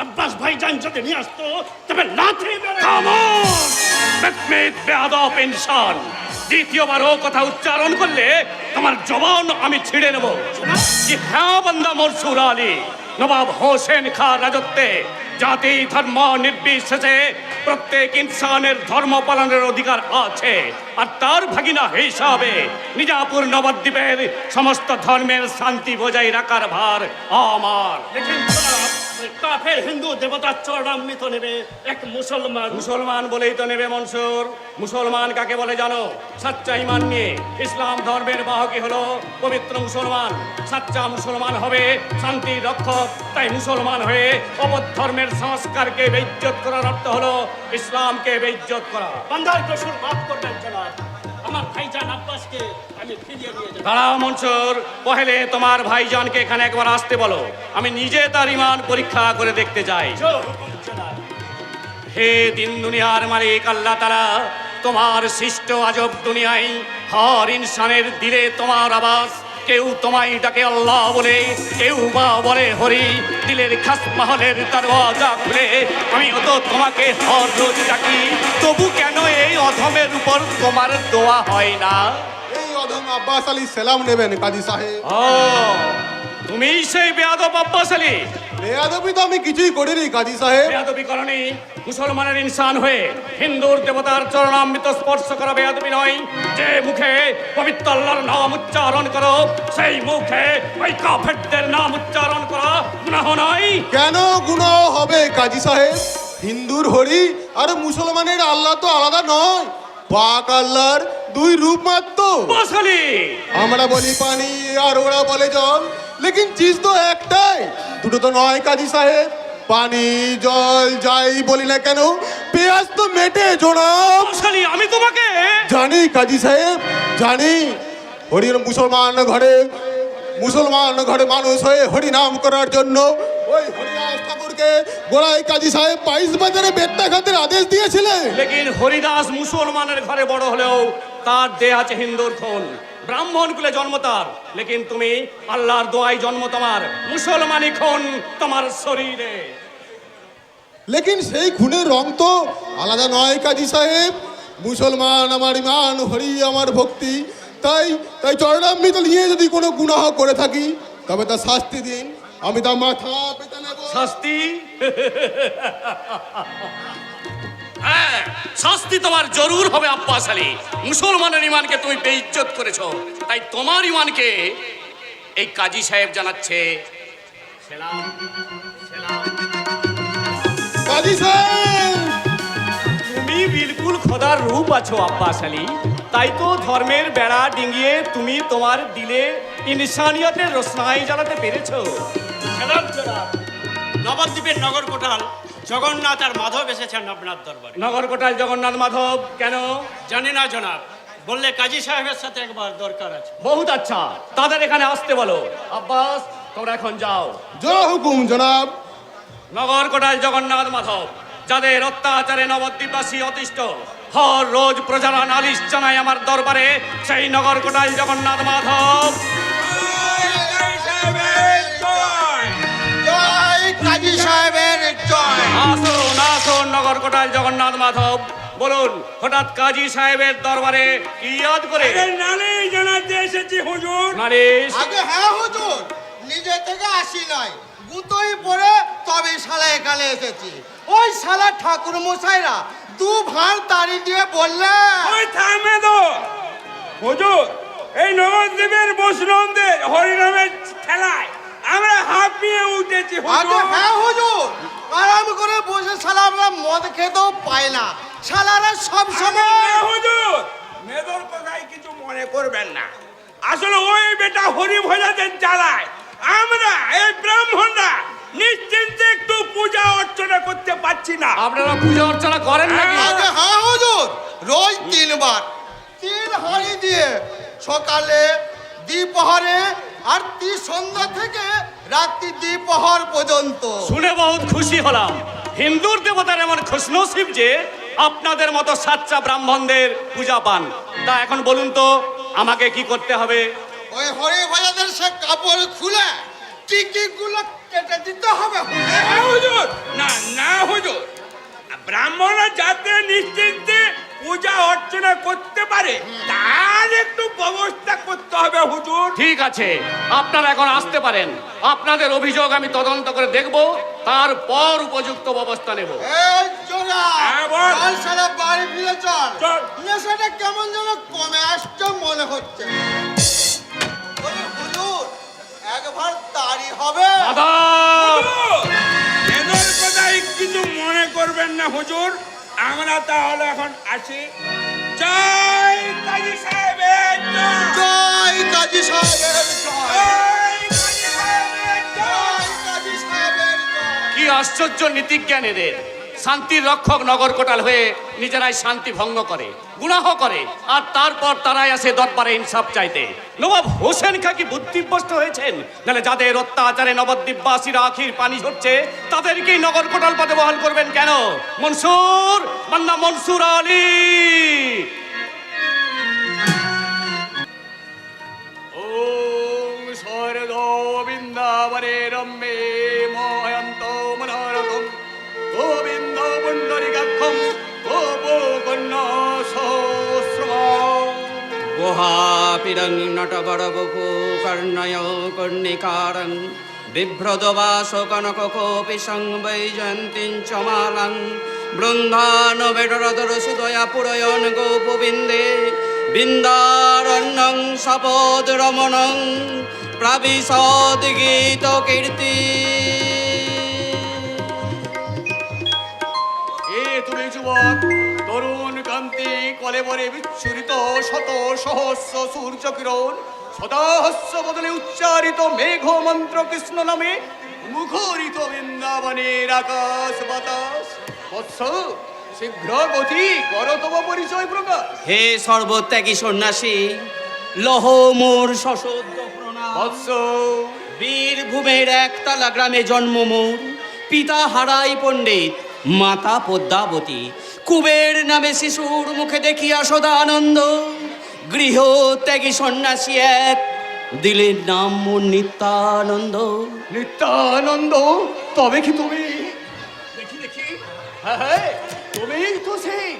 [SPEAKER 2] আব্বাস ভাইজান যদি নিয়ে আসতো তবে লাথি মেরে।
[SPEAKER 13] বেয়াদব ইনসান, দ্বিতীয়বার ও কথা উচ্চারণ করলে তোমার জবান আমি ছিঁড়ে নেব। কি হ্যাঁ বান্দা মনসুর আলী, নবাব হোসেন খাঁ রাজত্বে জাতি ধর্ম নির্বিশেষে প্রত্যেক ইনসানের ধর্ম পালনের অধিকার আছে। আর তার ভাগিনা হিসাবে নিজাপুর নবদ্বীপের সমস্ত ধর্মের শান্তি বজায় রাখার ভার আমার।
[SPEAKER 2] দেখেন জনাব, ওই কাফের হিন্দু দেবতা চরণামৃত নেবে এক মুসলমান।
[SPEAKER 13] মুসলমান বলেই তো নেবে মনসুর। মুসলমান কাকে বলে জানো? সাচ্চা ইমান নিয়ে ইসলাম ধর্মের বাহকই হলো পবিত্র মুসলমান। সাচ্চা মুসলমান হবে শান্তির রক্ষক। তাই মুসলমান হয়ে অপর ধর্মের সংস্কারকে বেইজ্জত করার অর্থ হলো ইসলামকে বেইজ্জত করা।
[SPEAKER 2] বান্দার কসুর মাফ করবেন জনাব, আমার ভাইজান আব্বাসকে আমি ফিরিয়ে নিয়ে যাব।
[SPEAKER 13] দাঁড়াও মনসুর, পহেলে তোমার ভাইজানকে এখানে একবার আসতে বলো, আমি নিজে তার ইমান পরীক্ষা করে দেখতে চাই।
[SPEAKER 2] জো হুকুম জনাব।
[SPEAKER 13] হে দিন দুনিয়ার মালিক আল্লাহ তাআলা, তোমার সৃষ্ট আজব দুনিয়ায় হর ইনসানের দিলে তোমার আবাস। কেউ তোমায় ডাকে আল্লাহ বলে, কেউ বা বলে হরি। দিলের খাস মহলের দরওয়াজা খুলে আমিও তো তোমাকে হর রোজ ডাকি। তবু কেন এই অধমের উপর তোমার দোয়া হয় না?
[SPEAKER 6] এই অধম আব্বাস আলী সালাম নেবেন কাজী সাহেব।
[SPEAKER 13] ও, তুমি সেই বেয়াদব আব্বাস আলী?
[SPEAKER 6] বেয়াদবি তো আমি কিছুই করিনি কাজী সাহেব।
[SPEAKER 13] বেয়াদবি করনি? মুসলমানের ইনসান হয়ে হিন্দুর দেবতার চরণামৃত স্পর্শ করা বেয়াদবি নয়? যে মুখে পবিত্র আল্লাহর নাম উচ্চারণ করো, সেই মুখে ওই কাফেরদের নাম উচ্চারণ করা গুনাহ নয়?
[SPEAKER 6] কেন গুনাহ হবে কাজী সাহেব? হিন্দুর হরি আর মুসলমানের আল্লাহ তো আলাদা নয়, পাক আল্লাহর দুই রূপ মাত্র।
[SPEAKER 13] আব্বাস আলী,
[SPEAKER 6] আমরা বলি পানি আর ওরা বলে জল, লেকিন চিজ তো একটাই, দুটো তো নয় কাজী সাহেব। পানি জল যাই বলি না কেন, পেঁয়াজ তো মেটে জনাব।
[SPEAKER 13] আব্বাস আলী, আমি তোমাকে
[SPEAKER 6] জানি কাজী সাহেব, জানি। হরির মুসলমান ঘরে মানুষ হয়ে হরি নাম করার জন্য ওই হরিদাস ঠাকুরকে গোড়ায় কাজী সাহেব 22 বাজারে বেত্তাঘাতের আদেশ দিয়েছিলেন।
[SPEAKER 13] লেকিন হরিদাস মুসলমানের ঘরে বড় হলেও তার দেহ আছে হিন্দুর খুন, ব্রাহ্মণ কুলে জন্ম তার। লেকিন তুমি আল্লাহর দোয়ায় জন্ম তোমার, মুসলমানি খুন তোমার শরীরে।
[SPEAKER 6] লেকিন সেই খুনের রং তো আলাদা নয় কাজী সাহেব। মুসলমান আমার ইমান, হরি আমার ভক্তি, তাই চরণামৃত নিয়ে যদি কোনো গুনাহ করে থাকি তবে তা শাস্তি দিন, আমি তা মাথা পেতে নেব।
[SPEAKER 13] শাস্তি? হ্যাঁ, শাস্তি তোমার জরুর হবে আব্বাস আলী। মুসলমানের ইমানকে তুমি বেইজ্জত করেছো, তাই তোমার ইমানকে এই কাজী সাহেব জানাচ্ছে সেলাম। সেলাম।
[SPEAKER 6] কাজী সাহেব,
[SPEAKER 2] তুমি বিলকুল খোদার রূপ আছো আব্বাস আলী, তাই তো ধর্মের বেড়া ডিঙিয়ে তুমি তোমার দিলে ইনসানিয়তের রোশনাই জ্বালাতে পেরেছো।
[SPEAKER 10] নবদ্বীপের নগর কোটাল জগন্নাথ আর মাধব এসেছেন আপনার দরবারে।
[SPEAKER 13] নগরকোটায় জগন্নাথ মাধব কেন?
[SPEAKER 10] জানি না জনাব, বললে কাজী সাহেবের সাথে একবার দরকার আছে।
[SPEAKER 13] বহুত আচ্ছা, তাদের এখানে আসতে বলো। আব্বাস, তোমরা এখন যাও।
[SPEAKER 6] জয় হুকুম জনাব।
[SPEAKER 13] নগরকোটায় জগন্নাথ মাধব, যাদের অত্যাচারে নবদ্বীপবাসী অতিষ্ঠ, হর রোজ প্রজারা নালিশ জানায় আমার দরবারে, সেই নগরকোটায় জগন্নাথ মাধব।
[SPEAKER 6] কাজী সাহেবের জয়।
[SPEAKER 13] আসুন আসুন নগরকোটায় জগন্নাথ মাধব, বলুন হঠাৎ কাজী সাহেবের দরবারে কি ইয়াদ করে?
[SPEAKER 11] নালিশ জানাতে এসেছি হুজুর।
[SPEAKER 13] নালিশ?
[SPEAKER 6] আগে হ্যাঁ হুজুর, নিজে থেকে আসি নয়, গুতোই পড়ে তবে শালা এখানে এসেছি। ওই শালা ঠাকুর মশাইরা দু ভাঁড় তাড়ি দিয়ে বললে
[SPEAKER 11] ওই থামে তো হুজুর, এই নবদ্বীপের বৈষ্ণবদের হরিনামের খেলায় আমরা হাঁপিয়ে উঠেছি
[SPEAKER 6] আগে
[SPEAKER 11] হুজুর।
[SPEAKER 6] হ্যাঁ হুজুর, আরাম করে বসে শালা আমরা মদ খেতেও পাই না, শালারা সব সময়
[SPEAKER 11] হ্যাঁ হুজুর, মেদর কথায় কিছু মনে করবেন না, আসলে ওই বেটা হরি ভোজাদের জ্বালায় আমরা এই ব্রাহ্মণরা নিশ্চিন্তে একটু পূজা অর্চনা করতে পারছি না।
[SPEAKER 13] আপনারা পূজা অর্চনা করেন নাকি?
[SPEAKER 6] আগে হ্যাঁ হুজুর, রোজ 3 বার 3 হাঁড়ি দিয়ে সকালে দ্বিপ্রহরে আর সন্ধ্যা থেকে রাত্রি দ্বিপ্রহর পর্যন্ত।
[SPEAKER 13] শুনে বহুত খুশি হলাম। হিন্দুর দেবতার এমন খুশনসিব যে আপনাদের মতো সাচ্চা ব্রাহ্মণদের পূজা পান। তা এখন বলুন তো আমাকে কি করতে হবে?
[SPEAKER 6] ওই হরি ভোজাদের সে কাপড় খুলে টিকিগুলো কেটে দিতে হবে।
[SPEAKER 11] হ্যাঁ হুজুর, না না হুজুর, ব্রাহ্মণরা যাতে নিশ্চিন্তে পূজা অর্চনা করতে পারে তার একটু ব্যবস্থা করতে হবে হুজুর।
[SPEAKER 13] ঠিক আছে, আপনারা এখন আসতে পারেন। আপনাদের অভিযোগ আমি তদন্ত করে দেখব, তারপর উপযুক্ত ব্যবস্থা নেব।
[SPEAKER 6] এই জোড়া
[SPEAKER 11] হ্যাঁ, বল।
[SPEAKER 6] চল শালা বাড়ি ফিরে চল।
[SPEAKER 11] চল।
[SPEAKER 6] নেশাটা কেমন যেন কমে আসছে মনে হচ্ছে। ওরে হুজুর, একবার তাড়ি হবে।
[SPEAKER 13] মাধব!
[SPEAKER 11] এদের কথাই কিছু মনে করবেন না হুজুর, আমরা তাহলে এখন আসি। জয় কাজী সাহেবের জয়।
[SPEAKER 6] জয় কাজী সাহেবের জয়।
[SPEAKER 11] জয় কাজী সাহেবের জয়।
[SPEAKER 6] জয় কাজী সাহেবের জয়।
[SPEAKER 13] কি আশ্চর্য নীতিজ্ঞান এদের! শান্তির রক্ষক নগরকোটাল হয়ে নিজেরাই শান্তি ভঙ্গ করে, গুনাহ করে, আর তারপর তারাই আসে দরবারে ইনসাফ চাইতে। নবাব হোসেন খা কি বুদ্ধিভ্রষ্ট হয়েছেন? নাহলে যাদের অত্যাচারে নবদ্বীপবাসীরা আখির পানি ঝরছে তাদেরকেই নগর কোটাল পদে বহাল করবেন কেন? মনসুর, বান্দা মনসুর আলী।
[SPEAKER 2] ওম শরদ বৃন্দাবনে রম্যে ময়ন্ত মনোরথম গোবিন্দ পুণ্ডরিকাক্ষম গোপকন্যা সহস্রম।
[SPEAKER 14] গুহাপিরং নটবরবপু কর্ণয় কর্ণিকারং বিভ্রদবাস কনকোপি সংবৈজয়ন্তীং চ মালাং বৃন্দান বেডরদর সুদয়া পুরয়ন গোপবিন্দে বৃন্দারণ্যং সপদ রমণং প্রবিশদ গীত কীর্তি।
[SPEAKER 2] এ তুমি যুবক, তরুণ কান্তি কলেবরে বিচ্ছুরিত শত সহস্র সূর্য কিরণ সদাহস্য বদলে উচ্চারিত মেঘ মন্ত্র কৃষ্ণ নামে মুখরিত বৃন্দাবনের আকাশ বাতাস। বৎস, শীঘ্র গতি কর তব পরিচয় প্রকাশ।
[SPEAKER 14] হে সর্বত্যাগী সন্ন্যাসী, লহ মোর সশব্দ প্রণাম।
[SPEAKER 2] বৎস,
[SPEAKER 14] বীরভূমের একতলা গ্রামে জন্ম মোর, পিতা হারাই পণ্ডিত, মাতা পদ্মাবতী। কুবের নামে শিশুর মুখে দেখিয়া সদানন্দ, গৃহ ত্যাগী সন্ন্যাসী এক, দিলের নাম মোর নিত্যানন্দ।
[SPEAKER 2] নিত্যানন্দ, তবে কি তুমি? দেখি দেখি, হ্যাঁ হ্যাঁ, তুমি তো সেই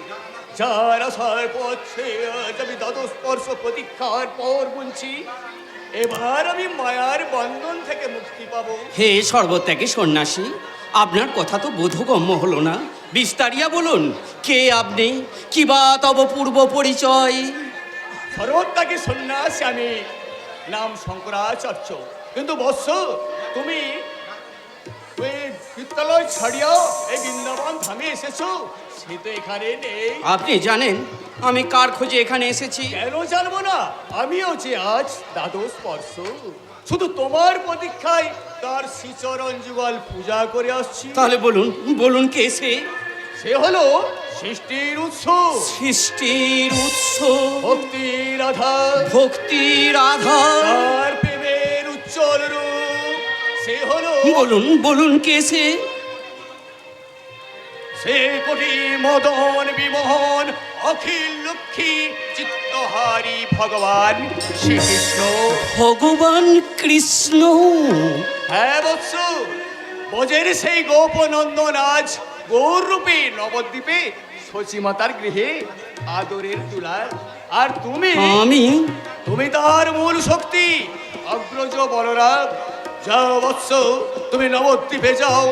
[SPEAKER 2] যার আশার পথে আজ আমি দ্বাদস্পর্শ প্রতীক্ষার পর গুনছি। এবার আমি মায়ার বন্ধন থেকে মুক্তি পাবো।
[SPEAKER 14] হে সর্বত্যাগী সন্ন্যাসী, আপনার কথা তো বোধগম্য হলো না। বিস্তারিয়া বলুন, কে আপনি, কি বা তব পূর্ব পরিচয়?
[SPEAKER 2] সর্বত্যাগী সন্ন্যাস আমি, নাম শঙ্করাচার্য। কিন্তু বৎস, তুমি বিদ্যালয় ছাড়িয়াও এই বৃন্দাবন ধামে এসেছো, সে তো এখানে নেই।
[SPEAKER 14] আপনি জানেন আমি কার খোঁজে এখানে এসেছি?
[SPEAKER 2] কেন জানবো না? আমিও যে আজ দ্বাদশ স্পর্শ, শুধু তোমার প্রতীক্ষায় তার শ্রীচরণ যুগল পূজা করে আসছি।
[SPEAKER 14] তাহলে বলুন, বলুন কে সে?
[SPEAKER 2] সে হলো সৃষ্টির উৎস,
[SPEAKER 14] সৃষ্টির উৎস,
[SPEAKER 2] ভক্তির আধার,
[SPEAKER 14] ভক্তির আধার।
[SPEAKER 2] তার প্রেমের উজ্জ্বল রূপ সে হলো।
[SPEAKER 14] বলুন, বলুন কে সে?
[SPEAKER 2] সে কোটি মদন বিমোহন অখিল লক্ষ্মী চিত্তহারী ভগবান শ্রীকৃষ্ণ।
[SPEAKER 14] ভগবান কৃষ্ণ?
[SPEAKER 2] হ্যাঁ বৎস, ব্রজের সেই গোপনন্দন আজ গৌর রূপে নবদ্বীপে শচীমাতার গৃহে আদরের দুলার। আর তুমি, তুমি তার মূল শক্তি, অগ্রজ বলরাম। যাও বৎস, তুমি নবদ্বীপে যাও,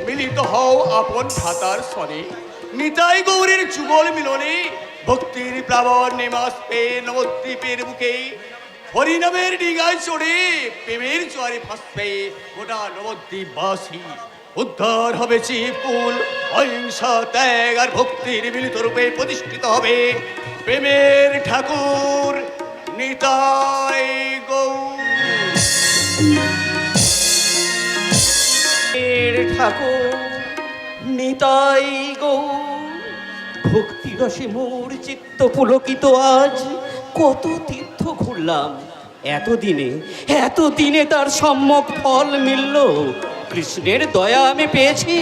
[SPEAKER 2] মিলিত হও আপন ভ্রাতার সনে। নিতাই গৌরীর যুগল মিলনে ভক্তির প্লাবন নেমাস পেয়ে নবদ্বীপের বুকে হরিনামের ডিগায় চড়ে প্রেমের জোয়ারে ভাসবে গোটা নবদ্বীপবাসী। উদ্ধার হবে চিকুল, অহিংসা ত্যাগ আর ভক্তির মিলিত রূপে প্রতিষ্ঠিত হবে প্রেমের ঠাকুর নিতাই গৌর।
[SPEAKER 14] ঠাকুর নিতাই গৌর, ভক্তি রসে মোর চিত্ত পুলকিত আজ। কত তীর্থ ঘুরলাম এতদিনে তার সম্যক ফল মিলল। কৃষ্ণের দয়া আমি পেয়েছি।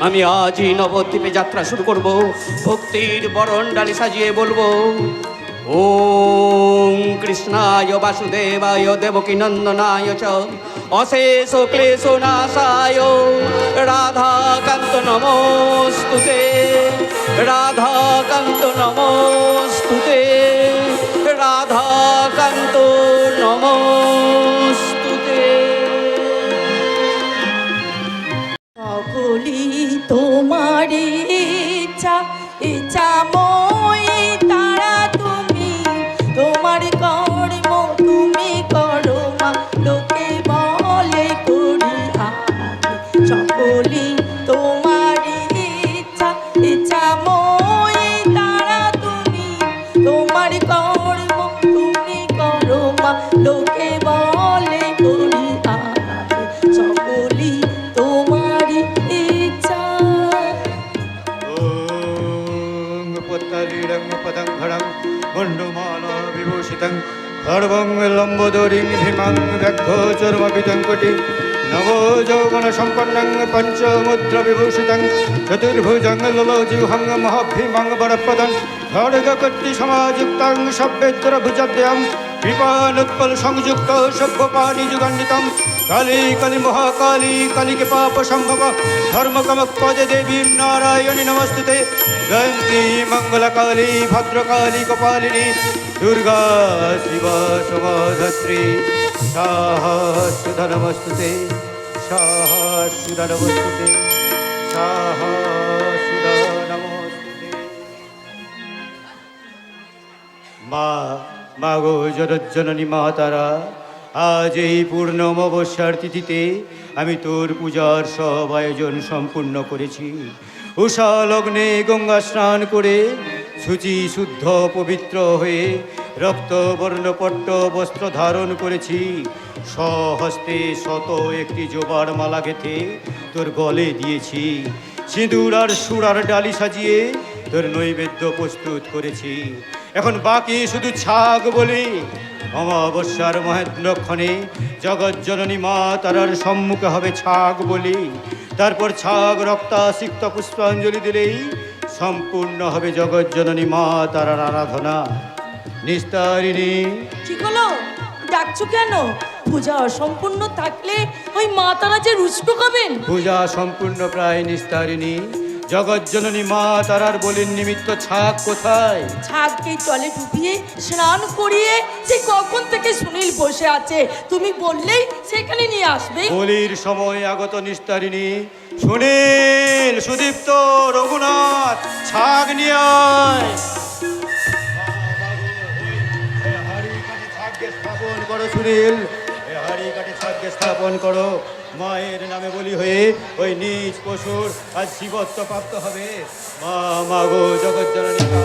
[SPEAKER 14] আমি আজই নবদ্বীপে যাত্রা শুরু করব। ভক্তির বরণ ডালি সাজিয়ে বলবো, ওম কৃষ্ণায় বাসুদেবায় দেবকী নন্দনায় চ অশেষ ক্লেশ নাশায় রাধাকান্ত নমস্তুতে, রাধাকান্ত নমস্তুতে, রাধাকান্ত নমস্তুতে।
[SPEAKER 4] সকলি তোমার ইচ্ছা, ইচ্ছা মই তারা তুমি, তোমার কর্ম তুমি করো মা, লোকে বলে করি আমি। সকলি তোমার ইচ্ছা, ইচ্ছা মই তারা তুমি, তোমার কর্ম তুমি করো মা, লোকে বলে করি আমি। সকলি তোমার ইচ্ছা।
[SPEAKER 2] ওম
[SPEAKER 1] পদং ঘড়ং গণ্ডমালা বিভূষিতং খড়বং লম্বোদরিং ভীমং ব্যাঘ্রচর্মপিতং কোটি নবো যৌবন সম্পন্নং পঞ্চমুদ্র বিভূষিতং চতুর্ভুজং ললোজিহং মহাভীমং বরপদং খড়গকর্তি সমাযুক্তং সভ্যেত্র ভুজদ্বয়ং কৃপানুৎপল সংযুক্ত সভ্যপাণি যুগান্বিতং কালী কালী মহাকালী কালীকে পাপ সম্ভব ধর্মকমপদে দেবী নারায়ণী নমস্তুতে জয়ন্তী মঙ্গলকালী ভদ্রকালী কপালিনী দুর্গা শিবা সমাধত্রী সাহা সুধা নমস্তুতে সাহা সুধা নমস্তুতে সাহা সুধা নমস্তুতে। মা মাগো জগজ্জননী মা তারা, আজ এই পূর্ণ অমাবস্যার তিথিতে আমি তোর পূজার সব আয়োজন সম্পূর্ণ করেছি। উষা লগ্নে গঙ্গা স্নান করে শুচি শুদ্ধ পবিত্র হয়ে রক্তবর্ণপট্ট বস্ত্র ধারণ করেছি। স্বহস্তে শত একটি জোবার মালা গেঁথে তোর গলে দিয়েছি। সিঁদুর আর সুরার ডালি সাজিয়ে তোর নৈবেদ্য প্রস্তুত করেছি। এখন বাকি শুধু ছাগ বলে অমাবস্যার মহেন্দ্রক্ষণে জগজ্জননী মা তারার সম্মুখে হবে ছাগ বলি। তারপর ছাগ রক্তাসিক্ত পুষ্পাঞ্জলি দিলেই সম্পূর্ণ হবে জগজ্জননী মা তারার আরাধনা। নিস্তারিণী,
[SPEAKER 4] কি হলো? ডাকছো কেন? পূজা অসম্পূর্ণ থাকলে ওই মা তারা যে রুষ্ট খাবেন।
[SPEAKER 1] পূজা সম্পূর্ণ প্রায় নিস্তারিণী। জগজ্জননী মা তারার বলির নিমিত্ত ছাগ কোথায়?
[SPEAKER 4] ছাগকে জলে ডুবিয়ে স্নান করিয়ে সে কখন থেকে সুনীল বসে আছে, তুমি বললেই সেখানে নিয়ে আসবে।
[SPEAKER 1] বলির সময় আগত নিস্তারিণী। সুনীল, সুদীপ্ত, রঘুনাথ, ছাগ নিয়ে আয়। স্থাপন করো সুনীল, হাড়ি কাঠে ছাগকে স্থাপন করো। মায়ের নামে বলি হয়ে ওই নিজ পশুর আজ শিবত্ব প্রাপ্ত হবে। মা মাগো জগজ্জননী মা।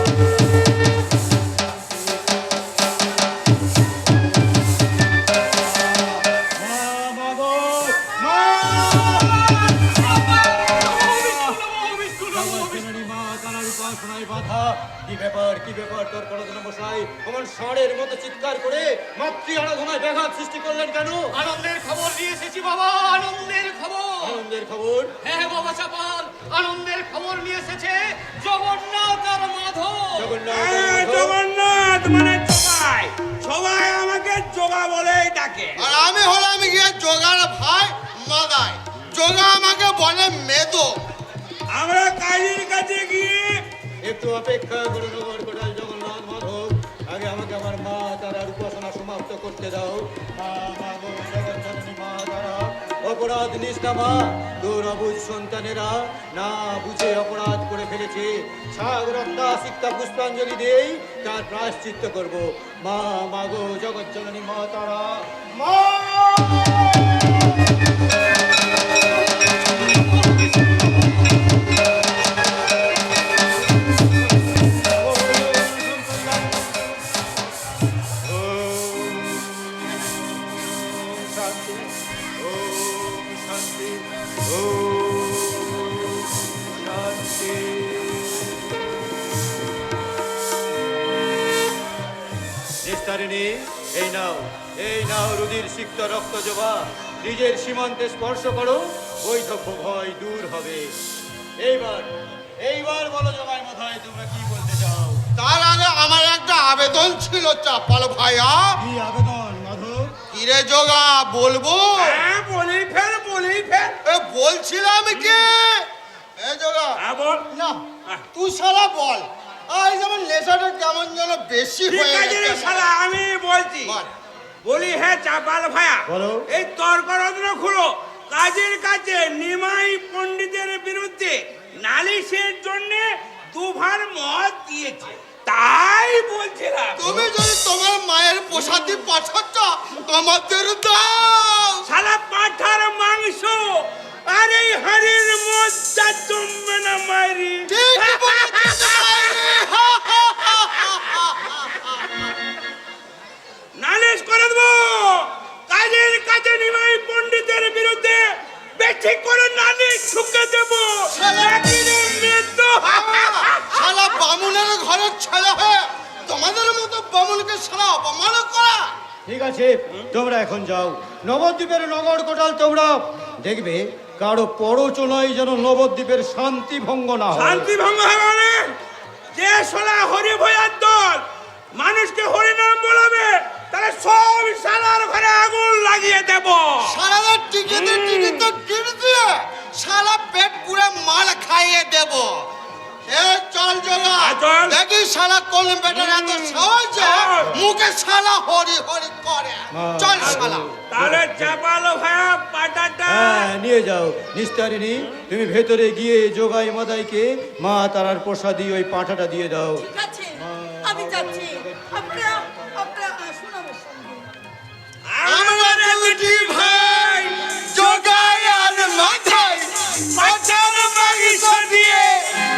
[SPEAKER 1] কি ব্যাপার, কি ব্যাপার তোর পড়াশোনা মশাই আমার ষাঁড়ের মতো চিৎকার করে মাতৃ আরাধনায় ব্যাঘাত সৃষ্টি করলেন কেন?
[SPEAKER 2] আনন্দের খবর নিয়ে এসেছি বাবা, আনন্দের খবর।
[SPEAKER 1] আনন্দের খবর?
[SPEAKER 2] হ্যাঁ বাবা চাপাল, আনন্দের খবর নিয়ে এসেছে জগন্নাথ আর মাধব।
[SPEAKER 11] জগন্নাথ মানে জগাই, সবাই আমাকে জগা বলেই ডাকে।
[SPEAKER 5] আর আমি হলাম গিয়ে জোগার ভাই মাদাই। জোগা আমাকে বলে মেদো।
[SPEAKER 11] আমরা কাজীর কাছে গিয়ে
[SPEAKER 1] একটু অপেক্ষা করুন নগর জগন্নাথ মাধব। আগে আমাকে আমার মা তারার উপাসনা সমাপ্ত করতে দাও। মা মাগো জগজ্জননী মা তারা, অপরাধ নিষ্ঠা মা, তোর অবুঝ সন্তানেরা না বুঝে অপরাধ করে ফেলেছে। ছাগ রক্তাসিক্ত পুষ্পাঞ্জলি দিয়েই তার প্রায়শ্চিত্ত করব। মা মাগো জগজ্জননী মা তারা, মা। নিস্তারিণী, এই নাও, এই নাও রুধির সিক্ত রক্ত জবা। নিজের সীমান্তে স্পর্শ করো, বৈধব্য ভয় দূর হবে। এইবার এইবার বলো জগাই মাথায় তোমরা কি বলতে চাও?
[SPEAKER 5] তার আগে আমার একটা আবেদন ছিল চাপাল ভাইয়া।
[SPEAKER 1] কি আবেদন মাধব?
[SPEAKER 5] কিরে জোগা বলবো?
[SPEAKER 11] হ্যাঁ বলি ফের, বলি ফের।
[SPEAKER 5] এ বলছিলাম কি এ জোগা
[SPEAKER 11] হ্যাঁ বল।
[SPEAKER 5] না, তুই শালা বল। আজ যেমন নেশাটা কেমন যেন বেশি
[SPEAKER 11] ঠিক
[SPEAKER 5] হয়ে
[SPEAKER 11] আছে রে
[SPEAKER 5] গেছে।
[SPEAKER 11] শালা, আমি বলছি।
[SPEAKER 5] বল।
[SPEAKER 11] বলি হ্যাঁ চাপাল ভাইয়া,
[SPEAKER 1] বলো।
[SPEAKER 11] এই তর্করত্ন খুলো। কাজের কাছে নিমাই পণ্ডিতের বিরুদ্ধে নালিশের জন্য দুভার মত দিয়েছে, তাই বলছিলাম।
[SPEAKER 5] তুমি যদি তোমার মায়ের প্রসাদী পাঠাচ্ছ আমাদের দাও।
[SPEAKER 11] শালা পাঠার মাংস আর এই হাড়ির মজ্জা জমবে না মারি।
[SPEAKER 5] ঠিক বলেছিস মায়েরে।
[SPEAKER 11] নালিশ করে দেবো। কাজের কাছে নিমাই পণ্ডিতের বিরুদ্ধে বেশি করে নালিশ ঠুকে দেবো।
[SPEAKER 5] শালা বামুনের ঘরের ছেলে হয়ে
[SPEAKER 6] বামুনকে সারা অপমান করা।
[SPEAKER 1] ঠিক আছে, তোমরা এখন যাও। নবদ্বীপের নগর কোটাল তোমরা দেখবে কারো প্ররোচনায় যেন নবদ্বীপের শান্তি ভঙ্গ না হয়।
[SPEAKER 11] শান্তি ভঙ্গ হবে মানে যে শালা হরি ভয়ার দল মানুষকে হরিনাম বলাবে, তাহলে সব শালার ঘরে আগুন লাগিয়ে দেব।
[SPEAKER 6] সারাদের টিকিতে টিকিট কিনে দিয়ে সারা পেট পুরো মাল খাইয়ে দেব। এ চল জগা,
[SPEAKER 11] চল।
[SPEAKER 6] দেখি সারা কোন বেটার এত সহজ মুখে সারা হরি হরি করে। চল সারা।
[SPEAKER 11] তাহলে চাপালো ভাইয়া পাটাটা।
[SPEAKER 1] হ্যাঁ, নিয়ে যাও। নিস্তারিণী, তুমি ভেতরে গিয়ে যোগাই মাদাইকে মা তারার প্রসাদী ওই পাঁঠাটা দিয়ে দাও।
[SPEAKER 4] ঠিক আছে, আমি যাচ্ছি। আপনারা আসুন আমার সঙ্গে।
[SPEAKER 6] আমরা দুটি ভাই জগাই আর মাথায় পাচার বাগিচ দিয়ে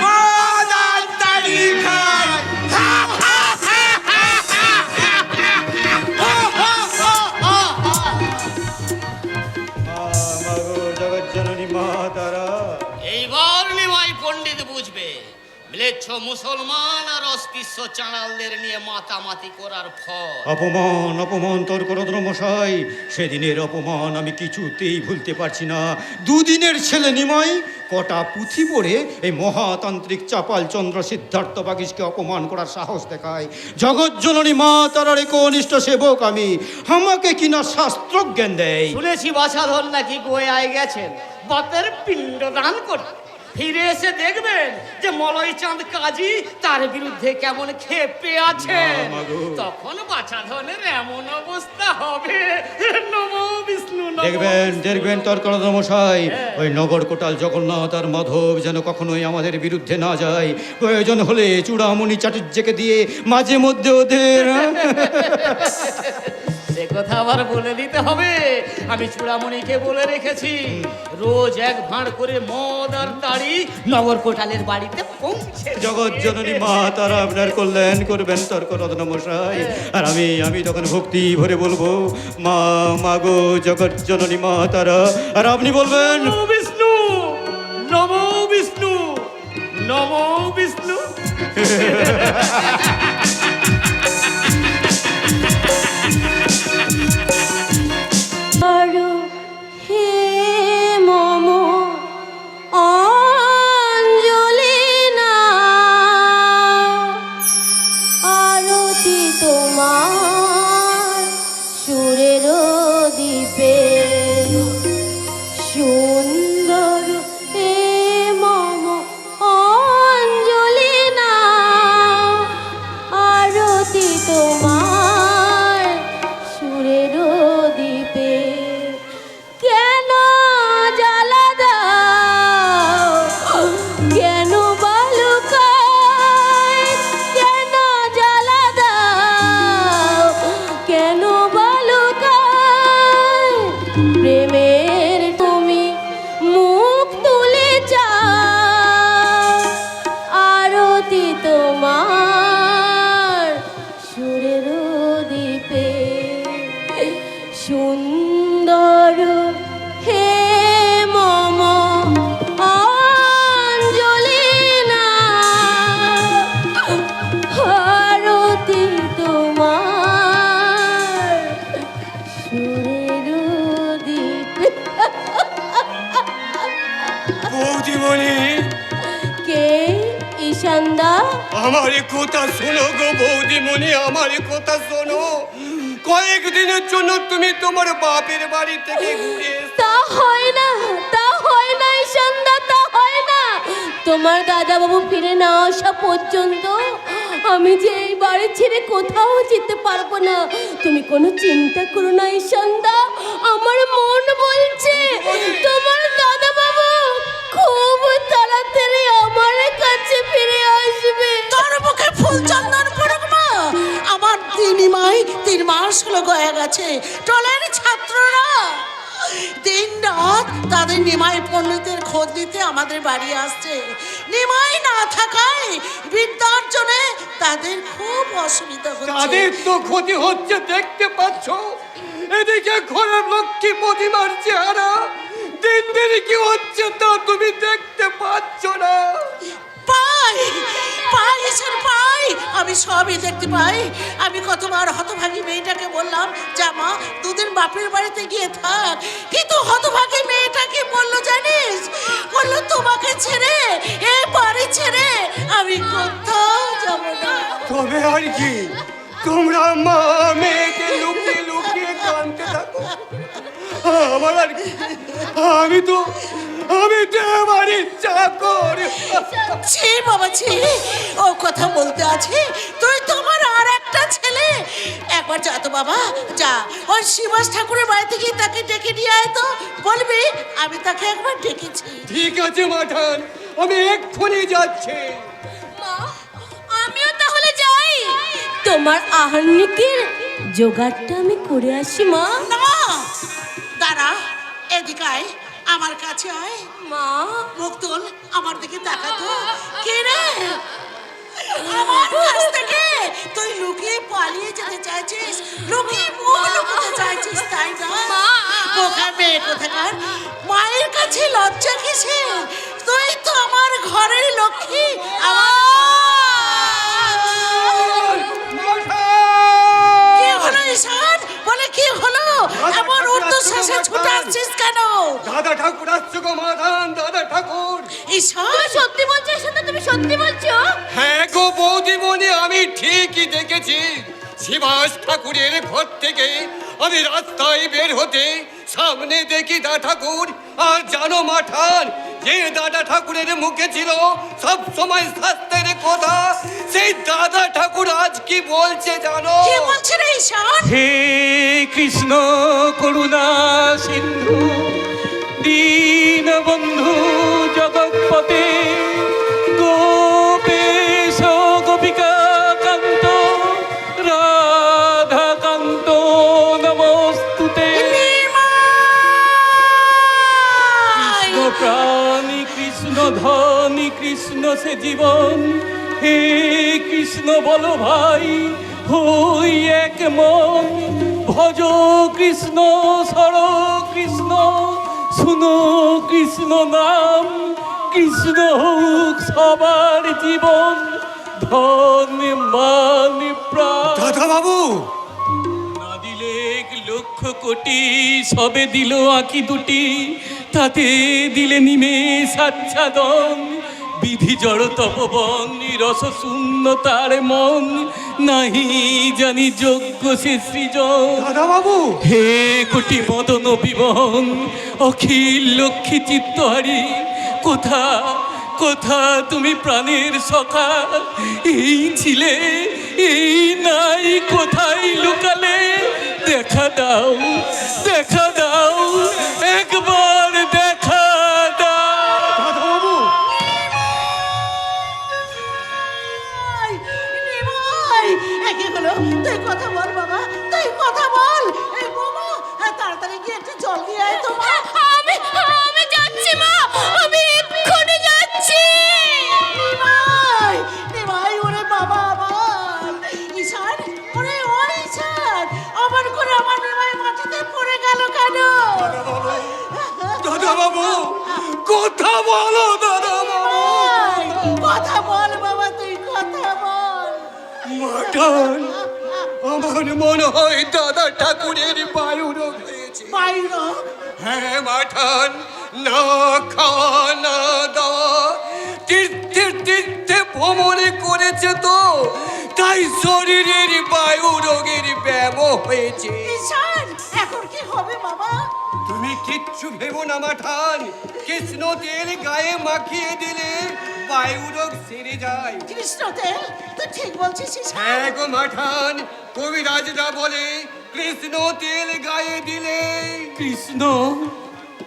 [SPEAKER 6] মদ আর তাড়ি খাই।
[SPEAKER 1] জগজ্জননী মা তারা,
[SPEAKER 14] এইবার নিমাই পণ্ডিত বুঝবে ম্লেচ্ছ মুসলমান আর অস্পৃশ্য চাঁড়ালদের নিয়ে মাতামাতি করার ফল।
[SPEAKER 1] অপমান অপমান তোর করদ্র মশাই, সেদিনের অপমান আমি কিছুতেই ভুলতে পারছি না। দুদিনের ছেলে নিমাই কটা পুঁথি পড়ে এই মহাতান্ত্রিক চাপাল চন্দ্র সিদ্ধার্থ বাগিসকে অপমান করার সাহস দেখায়। জগজ্জননী মা তারার একনিষ্ঠ সেবক আমি, আমাকে কিনা শাস্ত্র জ্ঞান দেয়।
[SPEAKER 14] শুনেছি বাছাধন নাকি গোয়ায় গেছেন বাতের পিণ্ডদান করতে। ফিরে এসে দেখবেন যে মলয় চাঁদ কাজী তার বিরুদ্ধে কেমন ক্ষেপে আছে। তখন বাছাধনের এমন অবস্থা হবে, নমো বিষ্ণু নমো
[SPEAKER 1] দেখবেন দেখবেন তোর করদ্র মশাই, ওই নগর কোটাল জগন্নাথ আর মাধব যেন কখনোই আমাদের বিরুদ্ধে না যায়। প্রয়োজন হলে চূড়ামণি চাটুর্যকে দিয়ে মাঝে মধ্যে ওদের
[SPEAKER 14] সে কথা আবার বলে দিতে হবে। আমি চূড়ামণিকে বলে রেখেছি রোজ এক ভাঁড় করে মদ আর তাড়ি নগর কোটালের বাড়িতে পৌঁছে।
[SPEAKER 1] জগজ্জননী মা তারা আপনার কল্যাণ করবেন তোর করদ্র মশাই। আর আমি তখন ভক্তি ভরে বলবো, মা মাগো জগজ্জননী মা তারা। আর আপনি বলবেন,
[SPEAKER 14] নমো বিষ্ণু নমো বিষ্ণু নমো বিষ্ণু।
[SPEAKER 3] হে মম অঞ্জলি না আরতি তোমার সুরের দ্বীপে সুন্দর। হে মম অঞ্জলি না আরতি তোমার সুরের দ্বীপে। কেন জ্বালা দাও, কেন বালুকায়, কেন জ্বালা দাও, কেন বালুকায়। প্রেমের তুমি মুখ তুলে চাও আরতি তোমার সুরের দ্বীপে সুন্দর। হে মম অঞ্জলি না আরতি তোমার সুরের দ্বীপে।
[SPEAKER 9] বৌদিমণি,
[SPEAKER 3] কে ঈশানদা?
[SPEAKER 9] আমার কথা শোনো গো বৌদিমণি, আমার কথা শোনো। কয়েকদিনের জন্য তুমি তোমার বাপের বাড়ি থেকে ঘুরে এসো।
[SPEAKER 3] তা হয় না, তা হয় না ঈশানদা, তা হয় না। তোমার দাদা বাবু ফিরে না আসা পর্যন্ত আমি যে এই বাড়ি ছেড়ে কোথাও যেতে পারবো না। তুমি কোনো চিন্তা করো না ঈশানদা, আমার মন বলছে তোমার দাদা বাবু খুব তাড়াতাড়ি আমার কাছে ফিরে আসবে।
[SPEAKER 8] তোর মুখে ফুল চন্দন পড়ুক মা। আমার 3 মাস হলো গয়া গেছে। টলের ছাত্ররা দিন রাত তাদের নিমাই পণ্ডিতের খোঁজ নিতে আমাদের বাড়ি আসছে। নিমাই না থাকায় বিদ্যার্জনে তাদের খুব অসুবিধা হচ্ছে।
[SPEAKER 9] তাদের তো ক্ষতি হচ্ছে দেখতে পাচ্ছ। এদিকে ঘরের লক্ষ্মী প্রতিমার চেহারা দিন দিন কি হচ্ছে তা তুমি দেখতে পাচ্ছ না।
[SPEAKER 8] পাই পাই ঈশ্বর পাই আমি সবই দেখতে পাই। আমি কতবার হতভাগী মেয়েটাকে বললাম যা মা দুদিন বাপের বাড়িতে গিয়ে থাক, কিন্তু হতভাগী মেয়েটা কি বললো জানিস? বললো তোমাকে ছেড়ে এ বাড়ি ছেড়ে আমি কোথাও যাব না।
[SPEAKER 9] তবে আর কি, তোমরা মা মেয়েকে লুকিয়ে লুকিয়ে কাঁদতে থাকো। আমার আর কি, আমি তো বাড়ির চাকর।
[SPEAKER 8] ছি বাবা ছি, ও কথা বলতে আছে? তুই তোমার আর একটা ছেলে। একবার যা তো বাবা, যা ওই শিবাস ঠাকুরের বাড়িতে গিয়ে তাকে ডেকে নিয়ে আয় তো। বলবি আমি তাকে একবার ডেকেছি।
[SPEAKER 9] ঠিক আছে মাঠান, আমি এক্ষুনি যাচ্ছি।
[SPEAKER 3] মা, আমিও তাহলে যাই। তোমার আহান্নিকের জোগাড়টা আমি করে আসি মা।
[SPEAKER 8] না দাঁড়া, এদিকে আয়, আমার কাছে আয়।
[SPEAKER 3] মা,
[SPEAKER 8] মুখ তুল, আমার দিকে তাকাতো। কে রে? আমার কাছ থেকে তুই লুকিয়ে পালিয়ে যেতে চাইছিস, লুকিয়ে মুখ লুকাতে চাইছিস, তাই না?
[SPEAKER 3] মা।
[SPEAKER 8] বোকা মেয়ে কোথাকার, মায়ের কাছে লজ্জা কিসের? তুই তো আমার ঘরের লক্ষ্মী। কি হলো ঈশান? বলে কি হলো? এমন ঊর্ধ্বশ্বাসে ছুটে আসছিস কেন?
[SPEAKER 9] দাদা ঠাকুর আসছো গো মাধান, দাদা ঠাকুর।
[SPEAKER 8] ঈশান
[SPEAKER 3] সত্যি বলছো? ঈশান, তুমি সত্যি বলছো?
[SPEAKER 9] হ্যাঁ গো বৌদিমণি, আমি ঠিকই দেখেছি। শিবাস ঠাকুরের ঘর থেকে আমি রাস্তায় বের হতে সামনে দেখি দাদা ঠাকুর। আর জানো মাঠান, যে দাদা ঠাকুরের মুখে ছিল সব সময় শাস্ত্রের কথা, সেই দাদা ঠাকুর আজ কি বলছে জানো?
[SPEAKER 8] কি বলছে রে ঈশান?
[SPEAKER 12] হে কৃষ্ণ করুণা সিন্ধু দীনবন্ধু জগৎপতে গোপেশ গোপিকা কান্ত রাধা কান্ত নমস্তুতে। কৃষ্ণ প্রাণী কৃষ্ণ ধনী কৃষ্ণ সে জীবন, হে কৃষ্ণ বল ভাই হই এক মন। ভজ কৃষ্ণ সর কৃষ্ণ শুনো কৃষ্ণ নাম, কৃষ্ণ হোক সবার জীবন ধন মান প্রাণ।
[SPEAKER 9] দাদা বাবু,
[SPEAKER 12] না দিলে 1,00,000 কোটি সবে দিল আঁকি দুটি, তাতে দিলে নিমেষ আচ্ছাদন। বিধি জড় তপবন রস শূন্য তার মন, নাহি জানি যোগ্য সে সৃজন।
[SPEAKER 9] দাদা বাবু,
[SPEAKER 12] হে কোটি মদন বিমন অখিল লক্ষ্মী চিত্তহারি, কোথা কোথা তুমি প্রাণের সখা? এই ছিলে এই নাই, কোথায় লুকালে? দেখা দাও দেখা দাও, একবার দেখা দাও।
[SPEAKER 9] দাদা বাবু,
[SPEAKER 8] কি হলো? তুই কথা বল বাবা, তুই কথা বল। এই বাবা, তাড়াতাড়ি গিয়ে একটু জল দিয়ে আয় তো মা।
[SPEAKER 3] আমি যাচ্ছি মা, আমি এক্ষুনি যাচ্ছি।
[SPEAKER 8] নিমাই, নিমাই, ওরে বাবা আমার। ঈশান, ওরে ও ঈশান, আবার করে আমার নিমাই মাটিতে পড়ে গেল কেন?
[SPEAKER 9] দাদা বাবু, কথা বলো দাদা বাবু।
[SPEAKER 8] নিমাই, কথা বল বাবা, তুই কথা বল।
[SPEAKER 9] মাঠান, আমার মনে হয় দাদা ঠাকুরের বায়ু রোগ হয়েছে।
[SPEAKER 8] বায়ু রোগ?
[SPEAKER 9] হ্যাঁ মাঠান, না খাওয়া না দাওয়া, তীর্থে তীর্থে ভ্রমণে করেছে তো, তাই শরীরের বায়ু রোগের ব্যামো হয়েছে।
[SPEAKER 8] ঈশান, এখন কি হবে বাবা?
[SPEAKER 9] তুমি কিচ্ছু ভেবো না মাঠান, কৃষ্ণ তেল গায়ে মাখিয়ে দিলে বায়ু রোগ সেরে যায়।
[SPEAKER 8] কৃষ্ণ তেল? তুই ঠিক বলছিস ঈশান?
[SPEAKER 9] হ্যাঁ গো মাঠান, কবিরাজরা বলে কৃষ্ণ তেল গায়ে দিলে।
[SPEAKER 12] কৃষ্ণ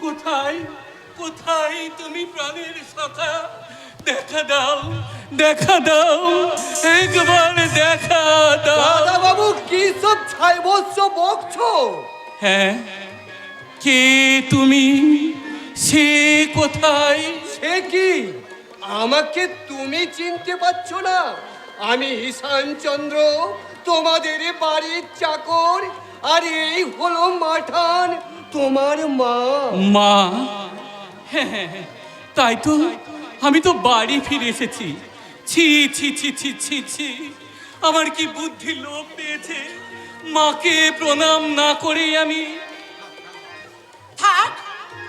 [SPEAKER 12] কোথায় কোথায় তুমি প্রাণের সখা? দেখা দাও দেখা দাও, একবার দেখা দাও।
[SPEAKER 9] দাদা বাবু, কি সব ছাই বলছো বকছো?
[SPEAKER 12] হ্যাঁ, কে তুমি? সে কোথায়?
[SPEAKER 9] সে কি? আমাকে তুমি চিনতে পারছো না? আমি ঈশানচন্দ্র, তোমাদের বাড়ির চাকর। আর এই হলো মাঠান, তোমার মা।
[SPEAKER 12] মা? হ্যাঁ হ্যাঁ হ্যাঁ, তাই তো, আমি তো বাড়ি ফিরে এসেছি। ছি ছি ছি ছি ছি ছি, আমার কি বুদ্ধি লোভ পেয়েছে? মাকে প্রণাম না করেই আমি
[SPEAKER 8] থাক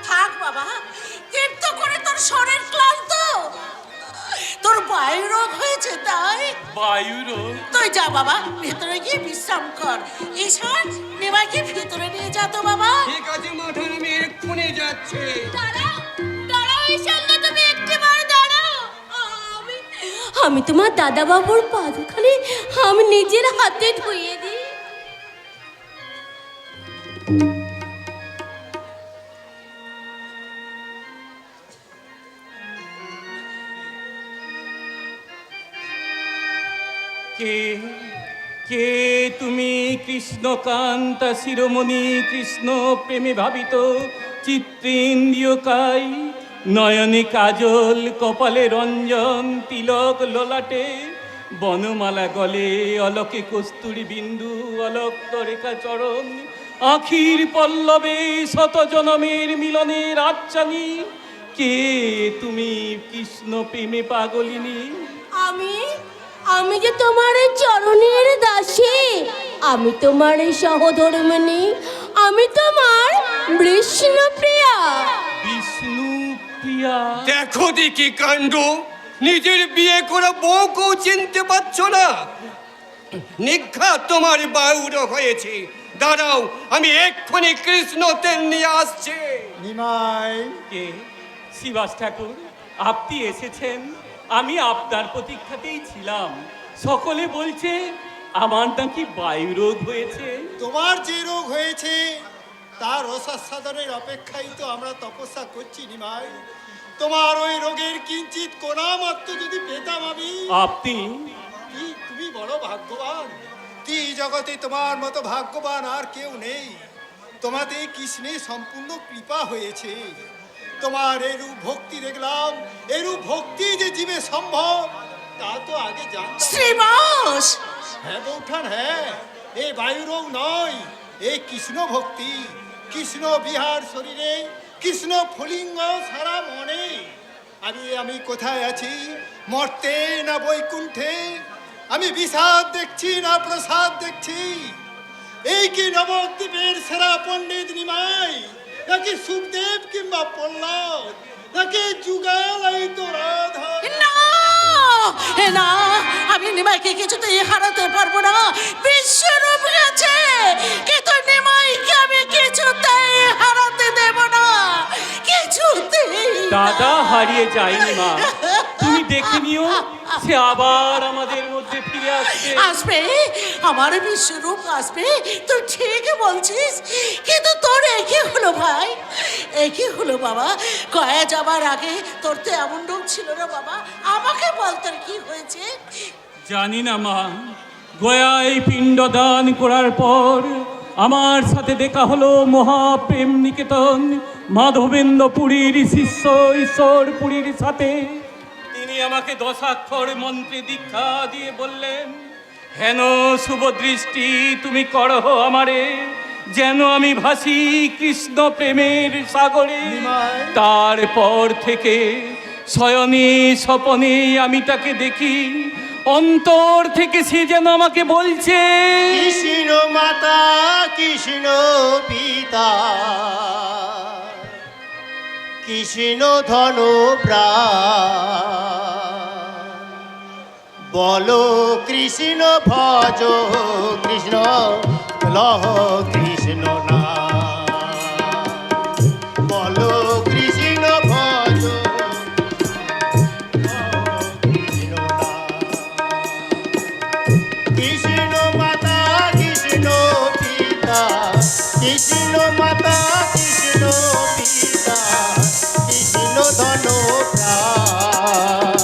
[SPEAKER 8] থাক বাবা, তীর্থ করে তোর শরীর ক্লান্ত, তোর বায়ু রোগ হয়েছে তাই।
[SPEAKER 12] বায়ু রোগ?
[SPEAKER 8] তুই যা বাবা, ভেতরে গিয়ে বিশ্রাম কর। ঈশান, নেবাকে ভেতরে নিয়ে যা তো বাবা।
[SPEAKER 9] ঠিক আছে মাঠান, আমি এক্ষুনি যাচ্ছি।
[SPEAKER 3] দাঁড়াও দাঁড়াও ঈশান, তুমি একটিবার দাঁড়াও। আমি তোমার দাদা বাবুর পা দুখানি আমি নিজের হাতে ধুয়ে দিই।
[SPEAKER 12] কে কে তুমি? কৃষ্ণকান্ত শিরোমণি, কৃষ্ণ প্রেমে ভাবিত চিত্রেন্দ্রিয় কাই, নয়নে কাজল, কপালে রঞ্জন, তিলক ললাটে, বনমালা গলে, অলকে কস্তুরী বিন্দু, অলক রেখা চরণ, আখির পল্লবে শত জনমের মিলনের আচ্ছানি। কে তুমি কৃষ্ণ প্রেমে পাগলিনী?
[SPEAKER 3] আমি যে তোমার চরণের দাসী, আমি তোমার সহধর্মিণী, আমি তোমার বিষ্ণুপ্রিয়া।
[SPEAKER 12] বিষ্ণুপ্রিয়া?
[SPEAKER 9] দেখো দেখি কাণ্ড, নিজের বিয়ে করা বউকেও চিনতে পারছো না। নিঘাত তোমার বায়ুর হয়েছে। দাঁড়াও, আমি এক্ষুনি কৃষ্ণ তেল নিয়ে আসছি।
[SPEAKER 6] নিমাই,
[SPEAKER 12] কে? শিবাস ঠাকুর, আপনি এসেছেন? আমি আপনার প্রতীক্ষাতেই ছিলাম। সকলে বলছে আমার নাকি বায়ু রোগ হয়েছে।
[SPEAKER 6] তোমার যে রোগ হয়েছে তার অসাধারণের অপেক্ষায় তো আমরা তপস্যা করছি নিমাই। তোমার ওই রোগের কিঞ্চিত কোনা মাত্র যদি পেতাম আমি।
[SPEAKER 12] আপনি?
[SPEAKER 6] তুমি বড় ভাগ্যবান। তুই জগতে তোমার মতো ভাগ্যবান আর কেউ নেই। তোমাদের কৃষ্ণে সম্পূর্ণ কৃপা হয়েছে। তোমার এরূপ ভক্তি দেখলাম, এরূপ ভক্তি যে জীবে সম্ভব তা তো আগে জানতাম।
[SPEAKER 8] শ্রীবাস!
[SPEAKER 6] হ্যাঁ বৌঠান, হ্যাঁ, এই বায়ু রোগ নয়, এই কৃষ্ণ ভক্তি। কৃষ্ণ বিহার শরীরে, কৃষ্ণ ফুলিঙ্গ সারা মনে। আমি কোথায় আছি? মর্তে না বৈকুণ্ঠে? আমি বিষাদ দেখছি না প্রসাদ দেখছি? এই কি নবদ্বীপের সেরা পণ্ডিত নিমাই, নাকি সুখদেব কিংবা প্রহ্লাদ, নাকি যুগাল এই তো রাধা?
[SPEAKER 8] না না, আমি নিমাইকে কিছুতেই হারাতে পারবো না। বিশ্বরূপ গেছে, কিন্তু নিমাইকে আমি কিছুতেই হারাতে দেব না, কিছুতেই।
[SPEAKER 12] দাদা হারিয়ে যায়নি মা, তুমি দেখে নিও, সে আবার আমাদের মধ্যে ফিরে আসবে।
[SPEAKER 8] আসবে, আমার বিশ্বরূপ আসবে, তুই ঠিক বলছিস। কিন্তু তোর একই হলো ভাই, একই হলো বাবা। গয়া যাবার আগে তোর তো এমন রূপ ছিল না বাবা। আমাকে বল তোর কি হয়েছে?
[SPEAKER 12] জানি না মা, গয়ায় পিণ্ডদান করার পর আমার সাথে দেখা হলো মহাপ্রেম নিকেতন মাধবেন্দ্র পুরীর শিষ্য ঈশ্বর পুরীর সাথে। তিনি আমাকে 10 অক্ষর মন্ত্রে দীক্ষা দিয়ে বললেন, হেন শুভ দৃষ্টি তুমি করহ আমারে, যেন আমি ভাসি কৃষ্ণ প্রেমের সাগরে। তারপর থেকে শয়নে স্বপনে আমি তাকে দেখি, অন্তর থেকে সে যেন আমাকে বলছে,
[SPEAKER 6] কৃষ্ণ মাতা, কৃষ্ণ পিতা, কৃষ্ণ ধন প্রাণ, বলো কৃষ্ণ ভজ কৃষ্ণ লহ কৃষ্ণ না, বলো কৃষ্ণ ভজ কৃষ্ণ না। কৃষ্ণ মাতা, কৃষ্ণ পিতা, কৃষ্ণ মাতা, কৃষ্ণ পিতা, কৃষ্ণ ধন প্রাণ,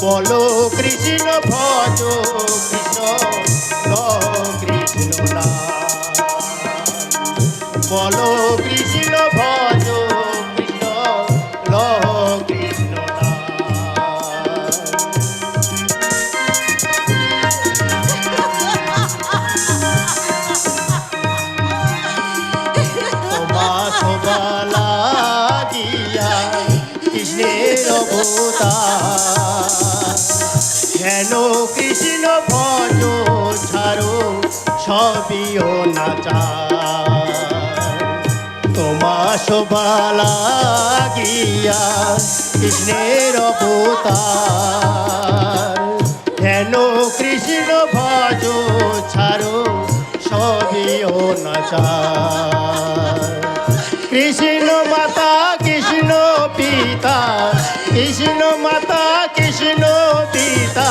[SPEAKER 6] বলো কৃষ্ণ ভজ কৃষ্ণ লহ কৃষ্ণ না, বলো কৃষ্ণ ভজ কৃষ্ণ লহ কৃষ্ণ না। শোভা লাগিয়া কৃষ্ণের অবতার,
[SPEAKER 7] হেন কৃষ্ণ ভজ ছাড়ো সবই অনাচার তোমা শোভা লাগিয়া কৃষ্ণের অবতার হেন কৃষ্ণ ভজ ছাড়ো সবই অনাচার কৃষ্ণ মাতা কৃষ্ণ পিতা কৃষ্ণ মাতা কৃষ্ণ পিতা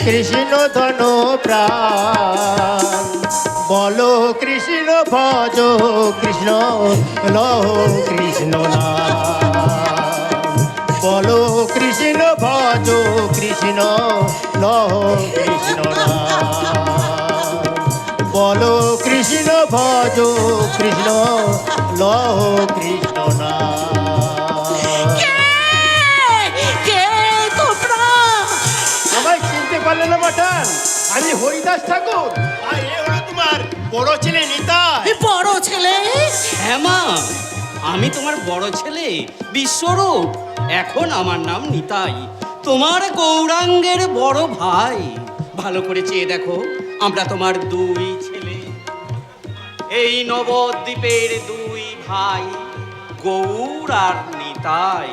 [SPEAKER 7] কৃষ্ণ ধন প্রাণ বলো কৃষ্ণ ভজ কৃষ্ণ লহ কৃষ্ণ নাম বলো কৃষ্ণ ভজ কৃষ্ণ লহ কৃষ্ণ নাম বলো কৃষ্ণ ভজ কৃষ্ণ লহ কৃষ্ণ নাম
[SPEAKER 8] কে তোমরা?
[SPEAKER 7] আমায় চিনতে পারলে না বাটান? আমি হরিদাস ঠাকুর আর এ হলো তোমার বড় ছেলে নিতাই।
[SPEAKER 8] এ বড় ছেলে?
[SPEAKER 14] হ্যাঁ মা, আমি তোমার বড় ছেলে বিশ্বরূপ। এখন আমার নাম নিতাই, তোমার গৌরাঙ্গের বড় ভাই। ভালো করে চেয়ে দেখো, আমরা তোমার দুই ছেলে, এই নবদ্বীপের দুই ভাই, গৌর আর নিতাই।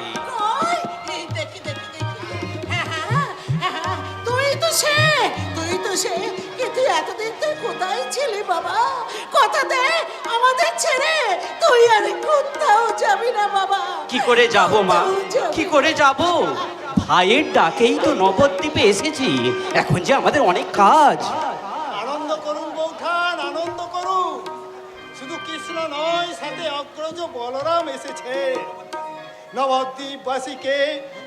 [SPEAKER 8] ওই, এই দেখি দেখি দেখি। হ্যাঁ, হ্যাঁ, হ্যাঁ, তুই তো সে, তুই তো সে। কিন্তু এতদিন তুই কোথায় ছিলি বাবা? কথা দে আমাদের ছেড়ে তুই আর কোথাও যাবি না বাবা।
[SPEAKER 14] কি করে যাব মা, কি করে যাব? ভাইয়ের ডাকেই তো নবদ্বীপে এসেছি। এখন যে আমাদের অনেক কাজ।
[SPEAKER 6] আনন্দ করুন বৌঠান, আনন্দ করুন। শুধু কৃষ্ণ নয়, সাথে অগ্রজ বলরাম এসেছে। নবদ্বীপবাসীকে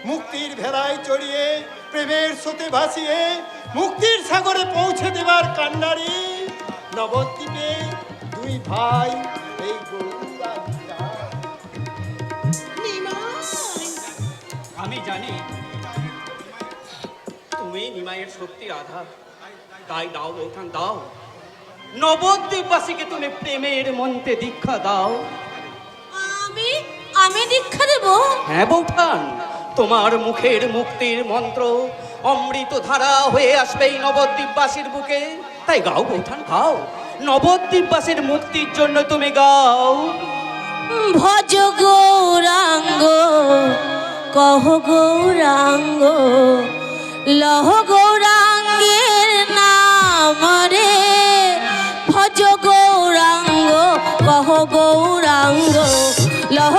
[SPEAKER 6] মুক্তির ভেলায় চড়িয়ে, প্রেমের স্রোতে ভাসিয়ে মুক্তির সাগরে পৌঁছে দেবার কান্ডারি নবদ্বীপে দুই ভাই, এই গৌর আর নিতাই।
[SPEAKER 14] আমি জানি তুমি নিমাইয়ের শক্তির আধার। তাই দাও বৌঠান দাও, নবদ্বীপবাসীকে তুমি প্রেমের মন্ত্রে দীক্ষা দাও।
[SPEAKER 3] আমি আমি দীক্ষা দেব?
[SPEAKER 14] হ্যাঁ বৌঠান, তোমার মুখের মুক্তির মন্ত্র অমৃত ধারা হয়ে আসবে এই নবদ্বীপবাসীর বুকে। তাই গাও বৌঠান গাও, নবদ্বীপবাসীর মুক্তির জন্য তুমি গাও।
[SPEAKER 3] ভজ গৌরাঙ্গ কহ গৌরাঙ্গ লহ গৌরাঙ্গের নাম রে। ভজ গৌরাঙ্গ কহ গৌরাঙ্গ লহ